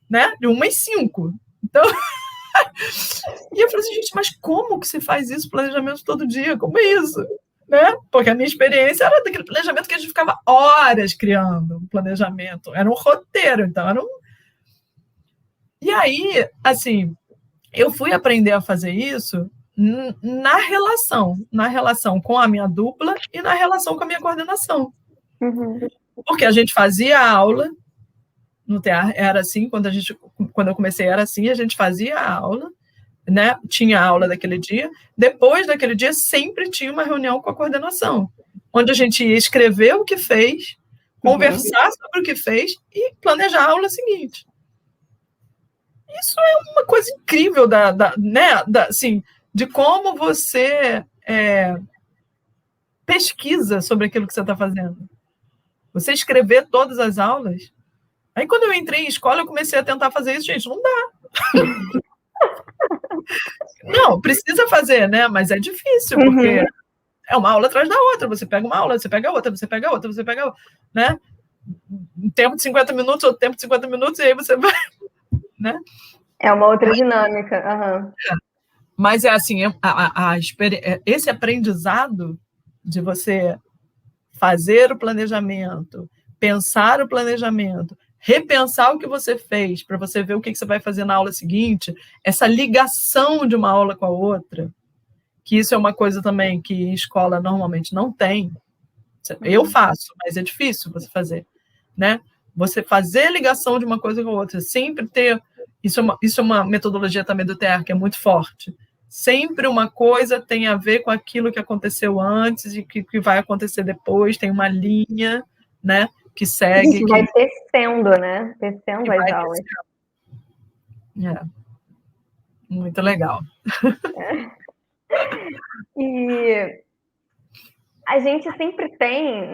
né? De 1h05. Então, e eu falei assim, gente, mas como que se faz isso, planejamento todo dia? Como é isso? Né? Porque a minha experiência era daquele planejamento que a gente ficava horas criando um planejamento. Era um roteiro, então era um... E aí, assim, eu fui aprender a fazer isso na relação com a minha dupla e na relação com a minha coordenação. Porque a gente fazia a aula, no TEAR era assim, quando eu comecei era assim, a gente fazia a aula, né? Tinha aula daquele dia, depois daquele dia sempre tinha uma reunião com a coordenação, onde a gente ia escrever o que fez, conversar sobre o que fez e planejar a aula seguinte. Isso é uma coisa incrível assim, de como você pesquisa sobre aquilo que você está fazendo. Você escrever todas as aulas. Aí, quando eu entrei em escola, eu comecei a tentar fazer isso. Gente, não dá. Não, precisa fazer, né? Mas é difícil, porque é uma aula atrás da outra. Você pega uma aula, você pega outra, você pega outra, você pega outra, né? Um tempo de 50 minutos, outro tempo de 50 minutos, e aí você vai, né? É uma outra dinâmica. Mas é assim, esse aprendizado de você fazer o planejamento, pensar o planejamento, repensar o que você fez para você ver o que você vai fazer na aula seguinte, essa ligação de uma aula com a outra, que isso é uma coisa também que em escola normalmente não tem. Eu faço, mas é difícil você fazer, né? Você fazer ligação de uma coisa com a outra, sempre ter... Isso é uma metodologia também do TEAR, que é muito forte. Sempre uma coisa tem a ver com aquilo que aconteceu antes e que vai acontecer depois, tem uma linha, né, que segue. Vai tecendo, né? Tecendo as aulas. É. Muito legal. E a gente sempre tem,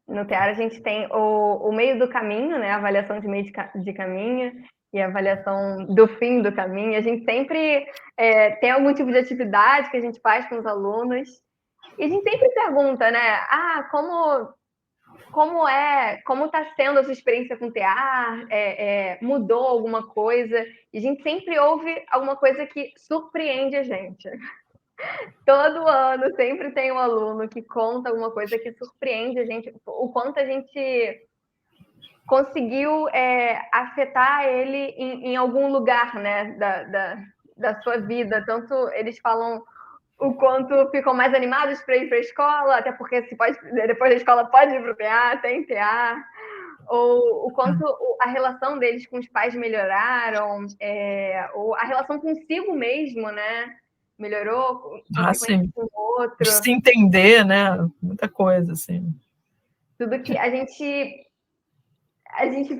no TEAR, a gente tem o meio do caminho, né? A avaliação de meio de caminho e a avaliação do fim do caminho. A gente sempre tem algum tipo de atividade que a gente faz com os alunos. E a gente sempre pergunta, né? Como está sendo a sua experiência com o TEAR? Mudou alguma coisa? E a gente sempre ouve alguma coisa que surpreende a gente. Todo ano sempre tem um aluno que conta alguma coisa que surpreende a gente, o quanto a gente conseguiu afetar ele em algum lugar, né, da sua vida. Tanto eles falam o quanto ficam mais animados para ir para a escola, até porque depois da escola pode ir para o PA, tem PA, ou o quanto a relação deles com os pais melhoraram, ou a relação consigo mesmo, né? Melhorou Sim. com o outro. Se entender, né? Muita coisa, assim. Tudo que a gente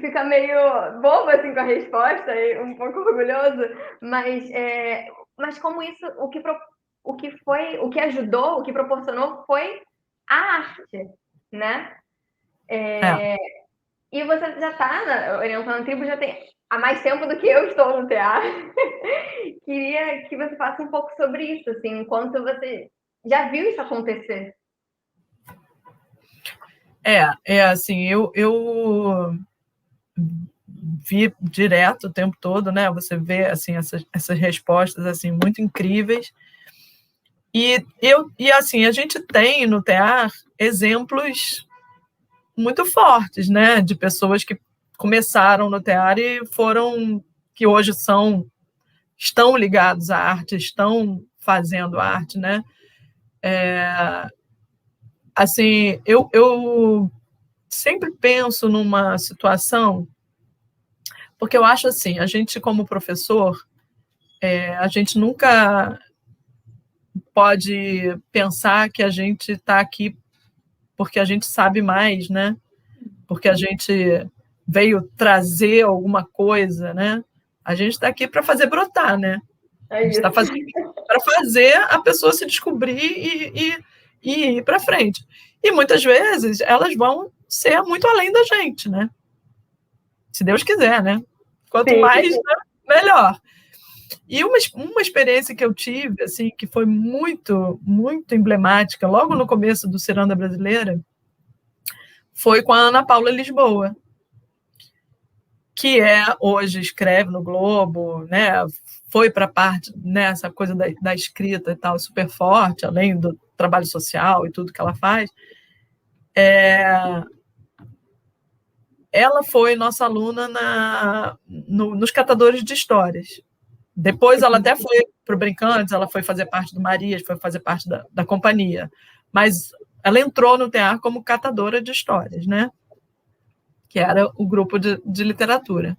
fica meio bobo assim com a resposta e um pouco orgulhoso, mas como isso, o que ajudou, o que proporcionou foi a arte, né? E você já está orientando a tribo, já tem há mais tempo do que eu estou no teatro. Queria que você falasse um pouco sobre isso, assim, enquanto você já viu isso acontecer. Assim, eu vi direto o tempo todo, né? Você vê assim essas respostas assim muito incríveis. E assim, a gente tem no TEAR exemplos muito fortes, né, de pessoas que começaram no TEAR e que hoje estão ligados à arte, estão fazendo arte, né? Assim, eu sempre penso numa situação, porque eu acho assim, a gente como professor, a gente nunca pode pensar que a gente está aqui porque a gente sabe mais, né? Porque a gente veio trazer alguma coisa, né? A gente está aqui para fazer brotar, né? A gente está fazendo para fazer a pessoa se descobrir e ir para frente. E muitas vezes elas vão ser muito além da gente, né? Se Deus quiser, né? Quanto mais, né, melhor. E uma experiência que eu tive, assim, que foi muito, muito emblemática, logo no começo do Ciranda Brasileira, foi com a Ana Paula Lisboa, que hoje escreve no Globo, né? Foi para a parte, né, essa coisa da escrita e tal, super forte, além do trabalho social e tudo que ela faz. Ela foi nossa aluna nos catadores de histórias. Depois ela até foi para o Brincantes, ela foi fazer parte do Marias, foi fazer parte da companhia. Mas ela entrou no TEAR como catadora de histórias, né? Que era o grupo de literatura.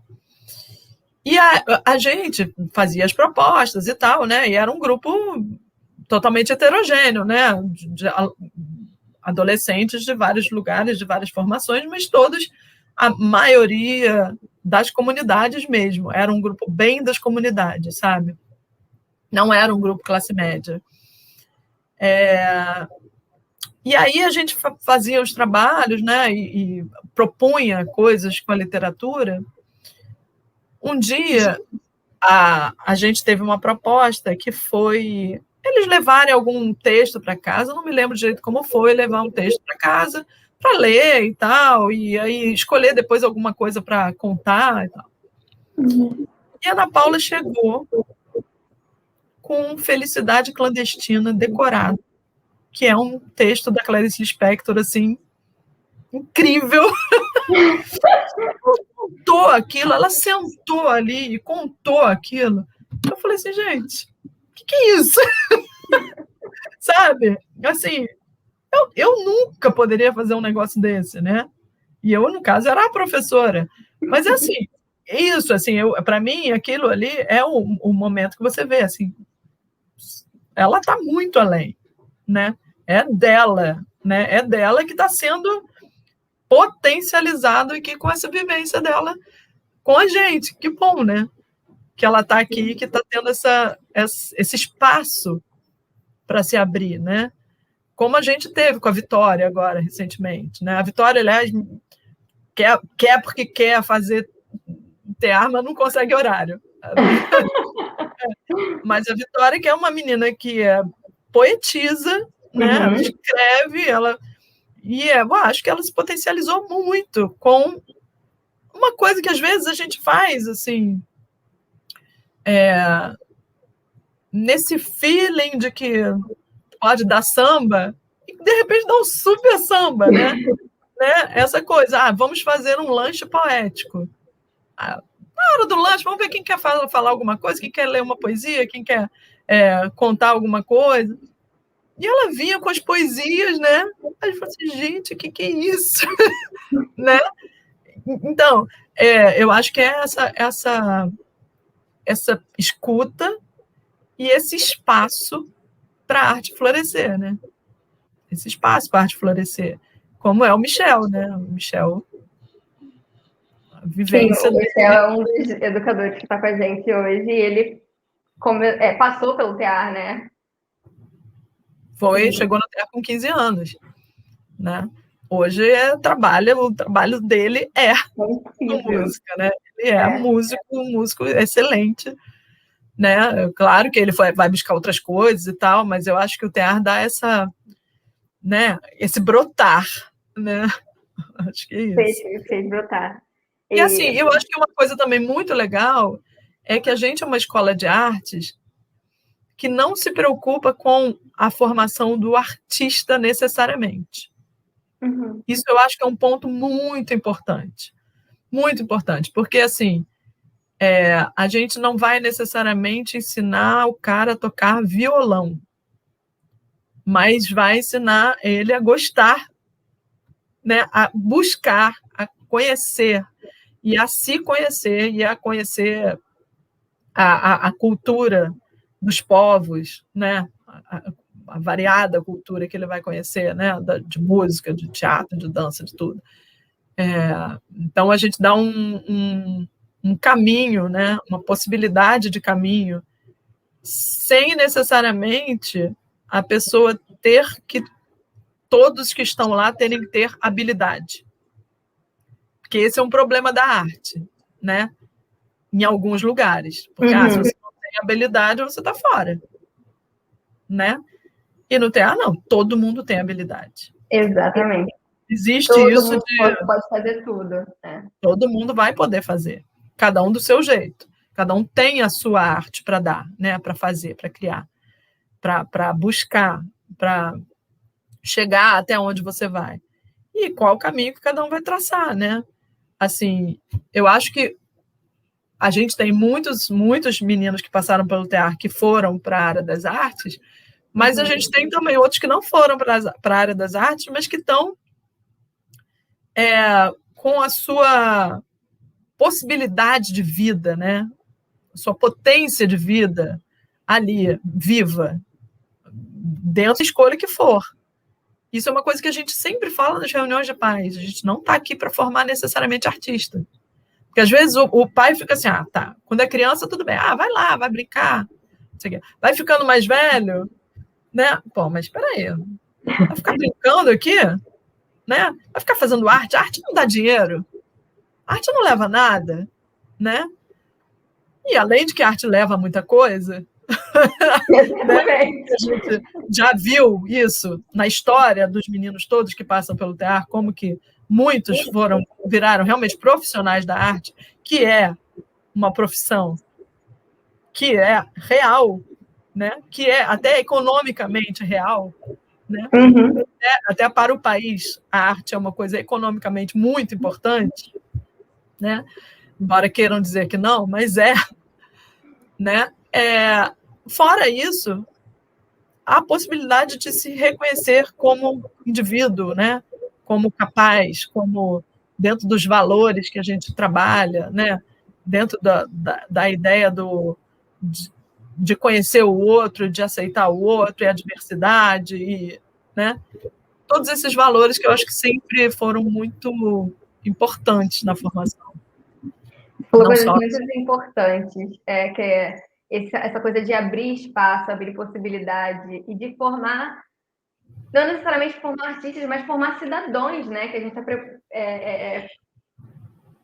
E a gente fazia as propostas e tal, né? E era um grupo totalmente heterogêneo, né? De adolescentes de vários lugares, de várias formações, mas todos, a maioria das comunidades mesmo. Era um grupo bem das comunidades, sabe? Não era um grupo classe média. E aí a gente fazia os trabalhos, né? E propunha coisas com a literatura. Um dia, a gente teve uma proposta que foi eles levarem algum texto para casa, não me lembro direito como foi, levar um texto para casa para ler e tal, e aí escolher depois alguma coisa para contar e tal. E a Ana Paula chegou com Felicidade Clandestina decorado, que é um texto da Clarice Lispector, assim, incrível. Contou aquilo, ela sentou ali e contou aquilo. Eu falei assim, gente, o que é isso? Sabe? Assim, eu nunca poderia fazer um negócio desse, né? E eu, no caso, era a professora. Mas, assim, isso, assim, para mim, aquilo ali é o momento que você vê, assim, ela está muito além, né? É dela, né? É dela que está sendo potencializado aqui com essa vivência dela com a gente. Que bom, né? Que ela está aqui, que está tendo esse espaço para se abrir, né? Como a gente teve com a Vitória agora, recentemente, né? A Vitória, aliás, quer porque quer fazer teatro, mas não consegue horário. Mas a Vitória, que é uma menina que é poetisa, né? Ela escreve, eu acho que ela se potencializou muito com uma coisa que às vezes a gente faz, assim, nesse feeling de que pode dar samba, e de repente dá um super samba, né? Essa coisa, vamos fazer um lanche poético. Na hora do lanche, vamos ver quem quer falar alguma coisa, quem quer ler uma poesia, quem quer contar alguma coisa. E ela vinha com as poesias, né? Aí eu falei assim, gente, o que é isso? Né? Então, eu acho que é essa escuta e esse espaço para a arte florescer, né? Esse espaço para a arte florescer. Como é o Michel, né? O Michel, a vivência. Sim, o Michel é um dos educadores que está com a gente hoje, e ele passou pelo TEAR, né? Chegou no TEAR com 15 anos, né? Hoje o trabalho dele é a música, né? Ele é um músico excelente, né? Claro que ele vai buscar outras coisas e tal, mas eu acho que o TEAR dá né? Esse brotar, né? Acho que é isso. Fez brotar. E assim, eu acho que uma coisa também muito legal é que a gente é uma escola de artes que não se preocupa com a formação do artista necessariamente. Isso eu acho que é um ponto muito importante, porque assim, a gente não vai necessariamente ensinar o cara a tocar violão, mas vai ensinar ele a gostar, né, a buscar, a conhecer e a se conhecer e a conhecer a cultura dos povos, né, a variada cultura que ele vai conhecer, né, de música, de teatro, de dança, de tudo. Então, a gente dá um caminho, né, uma possibilidade de caminho, sem necessariamente a pessoa todos que estão lá terem que ter habilidade. Porque esse é um problema da arte, né? Em alguns lugares. Porque se você não tem habilidade, você está fora. Né? E no teatro, não. Todo mundo tem habilidade. Exatamente. Existe todo isso mundo pode fazer tudo. Todo mundo vai poder fazer. Cada um do seu jeito. Cada um tem a sua arte para dar, né? Para fazer, para criar, para buscar, para chegar até onde você vai. E qual o caminho que cada um vai traçar, né? Assim, eu acho que a gente tem muitos meninos que passaram pelo teatro que foram para a área das artes, mas a gente tem também outros que não foram para a área das artes, mas que estão com a sua possibilidade de vida, né? Sua potência de vida ali, viva, dentro da escolha que for. Isso é uma coisa que a gente sempre fala nas reuniões de pais. A gente não está aqui para formar necessariamente artista. Porque às vezes o pai fica assim, tá, quando é criança, tudo bem, vai lá, vai brincar. Vai ficando mais velho, né? Pô, mas espera aí, vai ficar brincando aqui? Né? Vai ficar fazendo arte? Arte não dá dinheiro. Arte não leva nada, né? E além de que a arte leva a muita coisa, né? A gente já viu isso na história dos meninos todos que passam pelo teatro, como que muitos viraram realmente profissionais da arte, que é uma profissão que é real, né? Que é até economicamente real, né? Uhum. Até para o país, a arte é uma coisa economicamente muito importante, né? Embora queiram dizer que não, mas é, né? Fora isso, a possibilidade de se reconhecer como indivíduo, né? Como capaz, como dentro dos valores que a gente trabalha, né? Dentro da ideia de conhecer o outro, de aceitar o outro, e a diversidade, e, né? Todos esses valores que eu acho que sempre foram muito importantes na formação. Falou coisas muito importantes, que é essa coisa de abrir espaço, abrir possibilidade e de formar, não necessariamente formar artistas, mas formar cidadãos, né? Que a gente está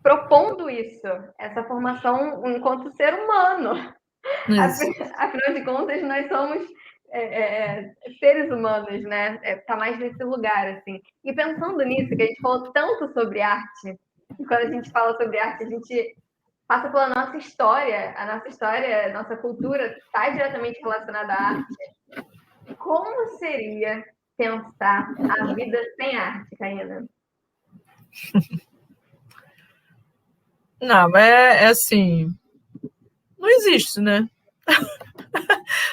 propondo isso, essa formação enquanto ser humano. Afinal de contas, nós somos seres humanos, né? Tá mais nesse lugar, assim. E pensando nisso, que a gente falou tanto sobre arte, e quando a gente fala sobre arte, a gente passa pela nossa história, a nossa cultura está diretamente relacionada à arte. Como seria pensar a vida sem arte, Caína? Não, é assim, não existe, né?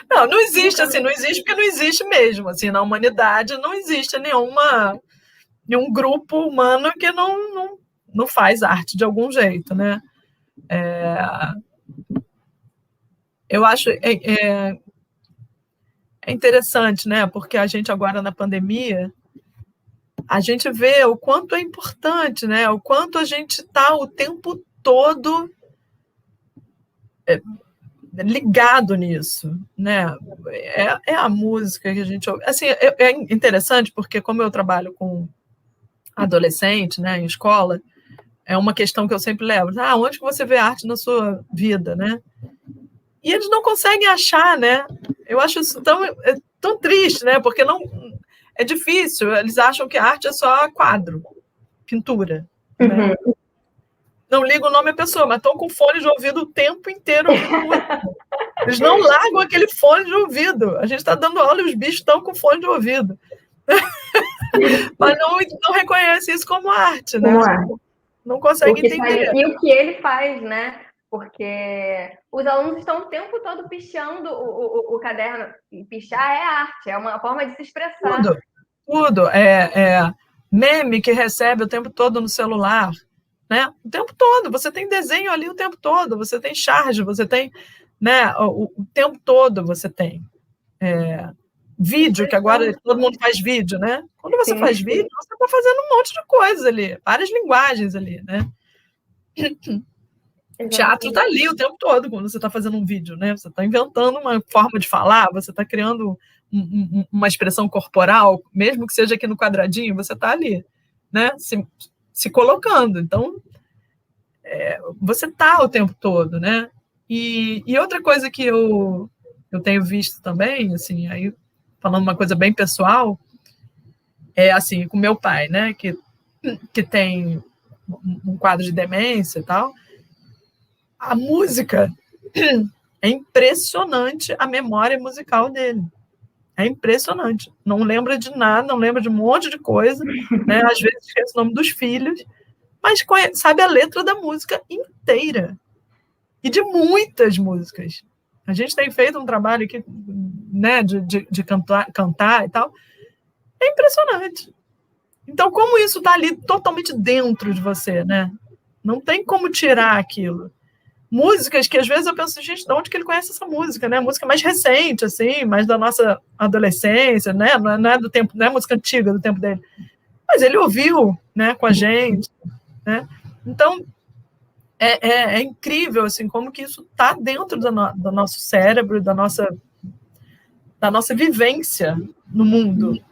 Não existe, assim, não existe porque não existe mesmo, assim, na humanidade não existe nenhum grupo humano que não faz arte de algum jeito, né? Eu acho interessante, né? Porque a gente agora na pandemia, a gente vê o quanto é importante, né? O quanto a gente está o tempo todo ligado nisso, né? É a música que a gente ouve. Assim, é interessante porque como eu trabalho com adolescente, né, em escola, é uma questão que eu sempre levo. Onde que você vê arte na sua vida, né? E eles não conseguem achar, né? Eu acho isso tão triste, né? Porque não é difícil. Eles acham que a arte é só quadro, pintura, né? Não liga o nome à pessoa, mas estão com fone de ouvido o tempo inteiro ouvindo música. Eles não largam aquele fone de ouvido. A gente está dando aula e os bichos estão com fone de ouvido. Mas não reconhece isso como arte, né? Não consegue entender. E o que ele faz, né? Porque os alunos estão o tempo todo pichando o caderno. E pichar é arte, é uma forma de se expressar. Tudo. Meme que recebe o tempo todo no celular, né? O tempo todo. Você tem desenho ali o tempo todo, você tem charge, você tem, né? O tempo todo você tem. Vídeo, que agora todo mundo faz vídeo, né? Quando você faz vídeo, você está fazendo um monte de coisa ali, várias linguagens ali, né? Teatro está ali o tempo todo quando você está fazendo um vídeo, né? Você está inventando uma forma de falar, você está criando uma expressão corporal, mesmo que seja aqui no quadradinho, você está ali, né? Se colocando. Então, você está o tempo todo, né? E outra coisa que eu tenho visto também, assim, aí falando uma coisa bem pessoal, é assim, com meu pai, né? Que tem um quadro de demência e tal. A música é impressionante, a memória musical dele. É impressionante. Não lembra de nada, não lembra de um monte de coisa, né? Às vezes esquece o nome dos filhos, mas sabe a letra da música inteira. E de muitas músicas. A gente tem feito um trabalho aqui, né, de cantar e tal. É impressionante. Então, como isso está ali totalmente dentro de você, né? Não tem como tirar aquilo. Músicas que às vezes eu penso, gente, de onde que ele conhece essa música, né? Música mais recente, assim, mais da nossa adolescência, né? Não é do tempo, não é música antiga do tempo dele. Mas ele ouviu, né, com a gente, né? Então, é incrível, assim, como que isso está dentro do nosso cérebro, da nossa vivência no mundo.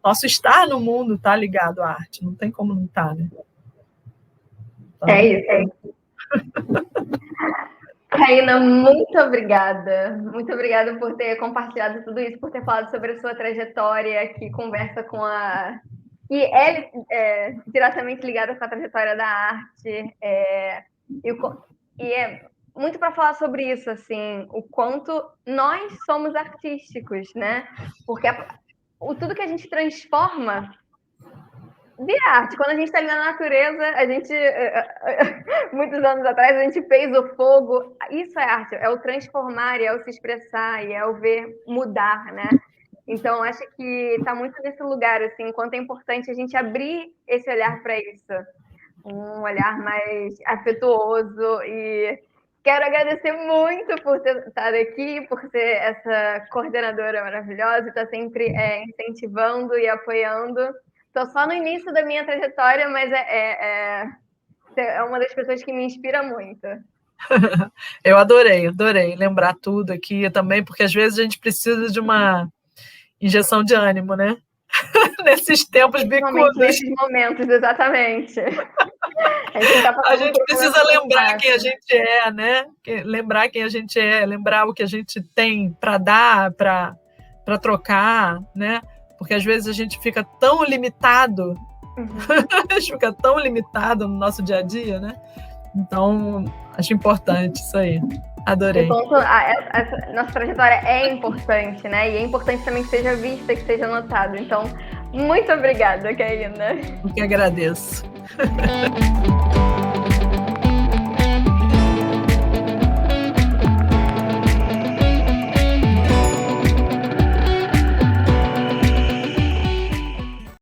Nosso estar no mundo está ligado à arte, não tem como não estar, né? Então, é isso. Caína, muito obrigada. Muito obrigada por ter compartilhado tudo isso, por ter falado sobre a sua trajetória, que conversa com a... E é diretamente ligada com a trajetória da arte. E é muito para falar sobre isso, assim, o quanto nós somos artísticos, né? Porque tudo que a gente transforma vira arte. Quando a gente está ali na natureza, a gente, muitos anos atrás, a gente fez o fogo. Isso é arte, é o transformar, é o se expressar, e é o ver mudar, né? Então, acho que está muito nesse lugar, assim, quanto é importante a gente abrir esse olhar para isso. Um olhar mais afetuoso. E quero agradecer muito por ter estado aqui, por ser essa coordenadora maravilhosa, estar sempre incentivando e apoiando. Estou só no início da minha trajetória, mas é uma das pessoas que me inspira muito. Eu adorei lembrar tudo aqui também, porque às vezes a gente precisa de uma injeção de ânimo, né? Nesses tempos bicudos. Nesses momentos, exatamente. A gente precisa lembrar quem a gente é, né? Lembrar quem a gente é, lembrar o que a gente tem para dar, para trocar, né? Porque às vezes a gente fica tão limitado, a gente fica tão limitado no nosso dia a dia, né? Então, acho importante isso aí. Adorei. Nossa trajetória é importante, né? E é importante também que seja vista, que seja notado. Então, muito obrigada, Caína. Eu que agradeço.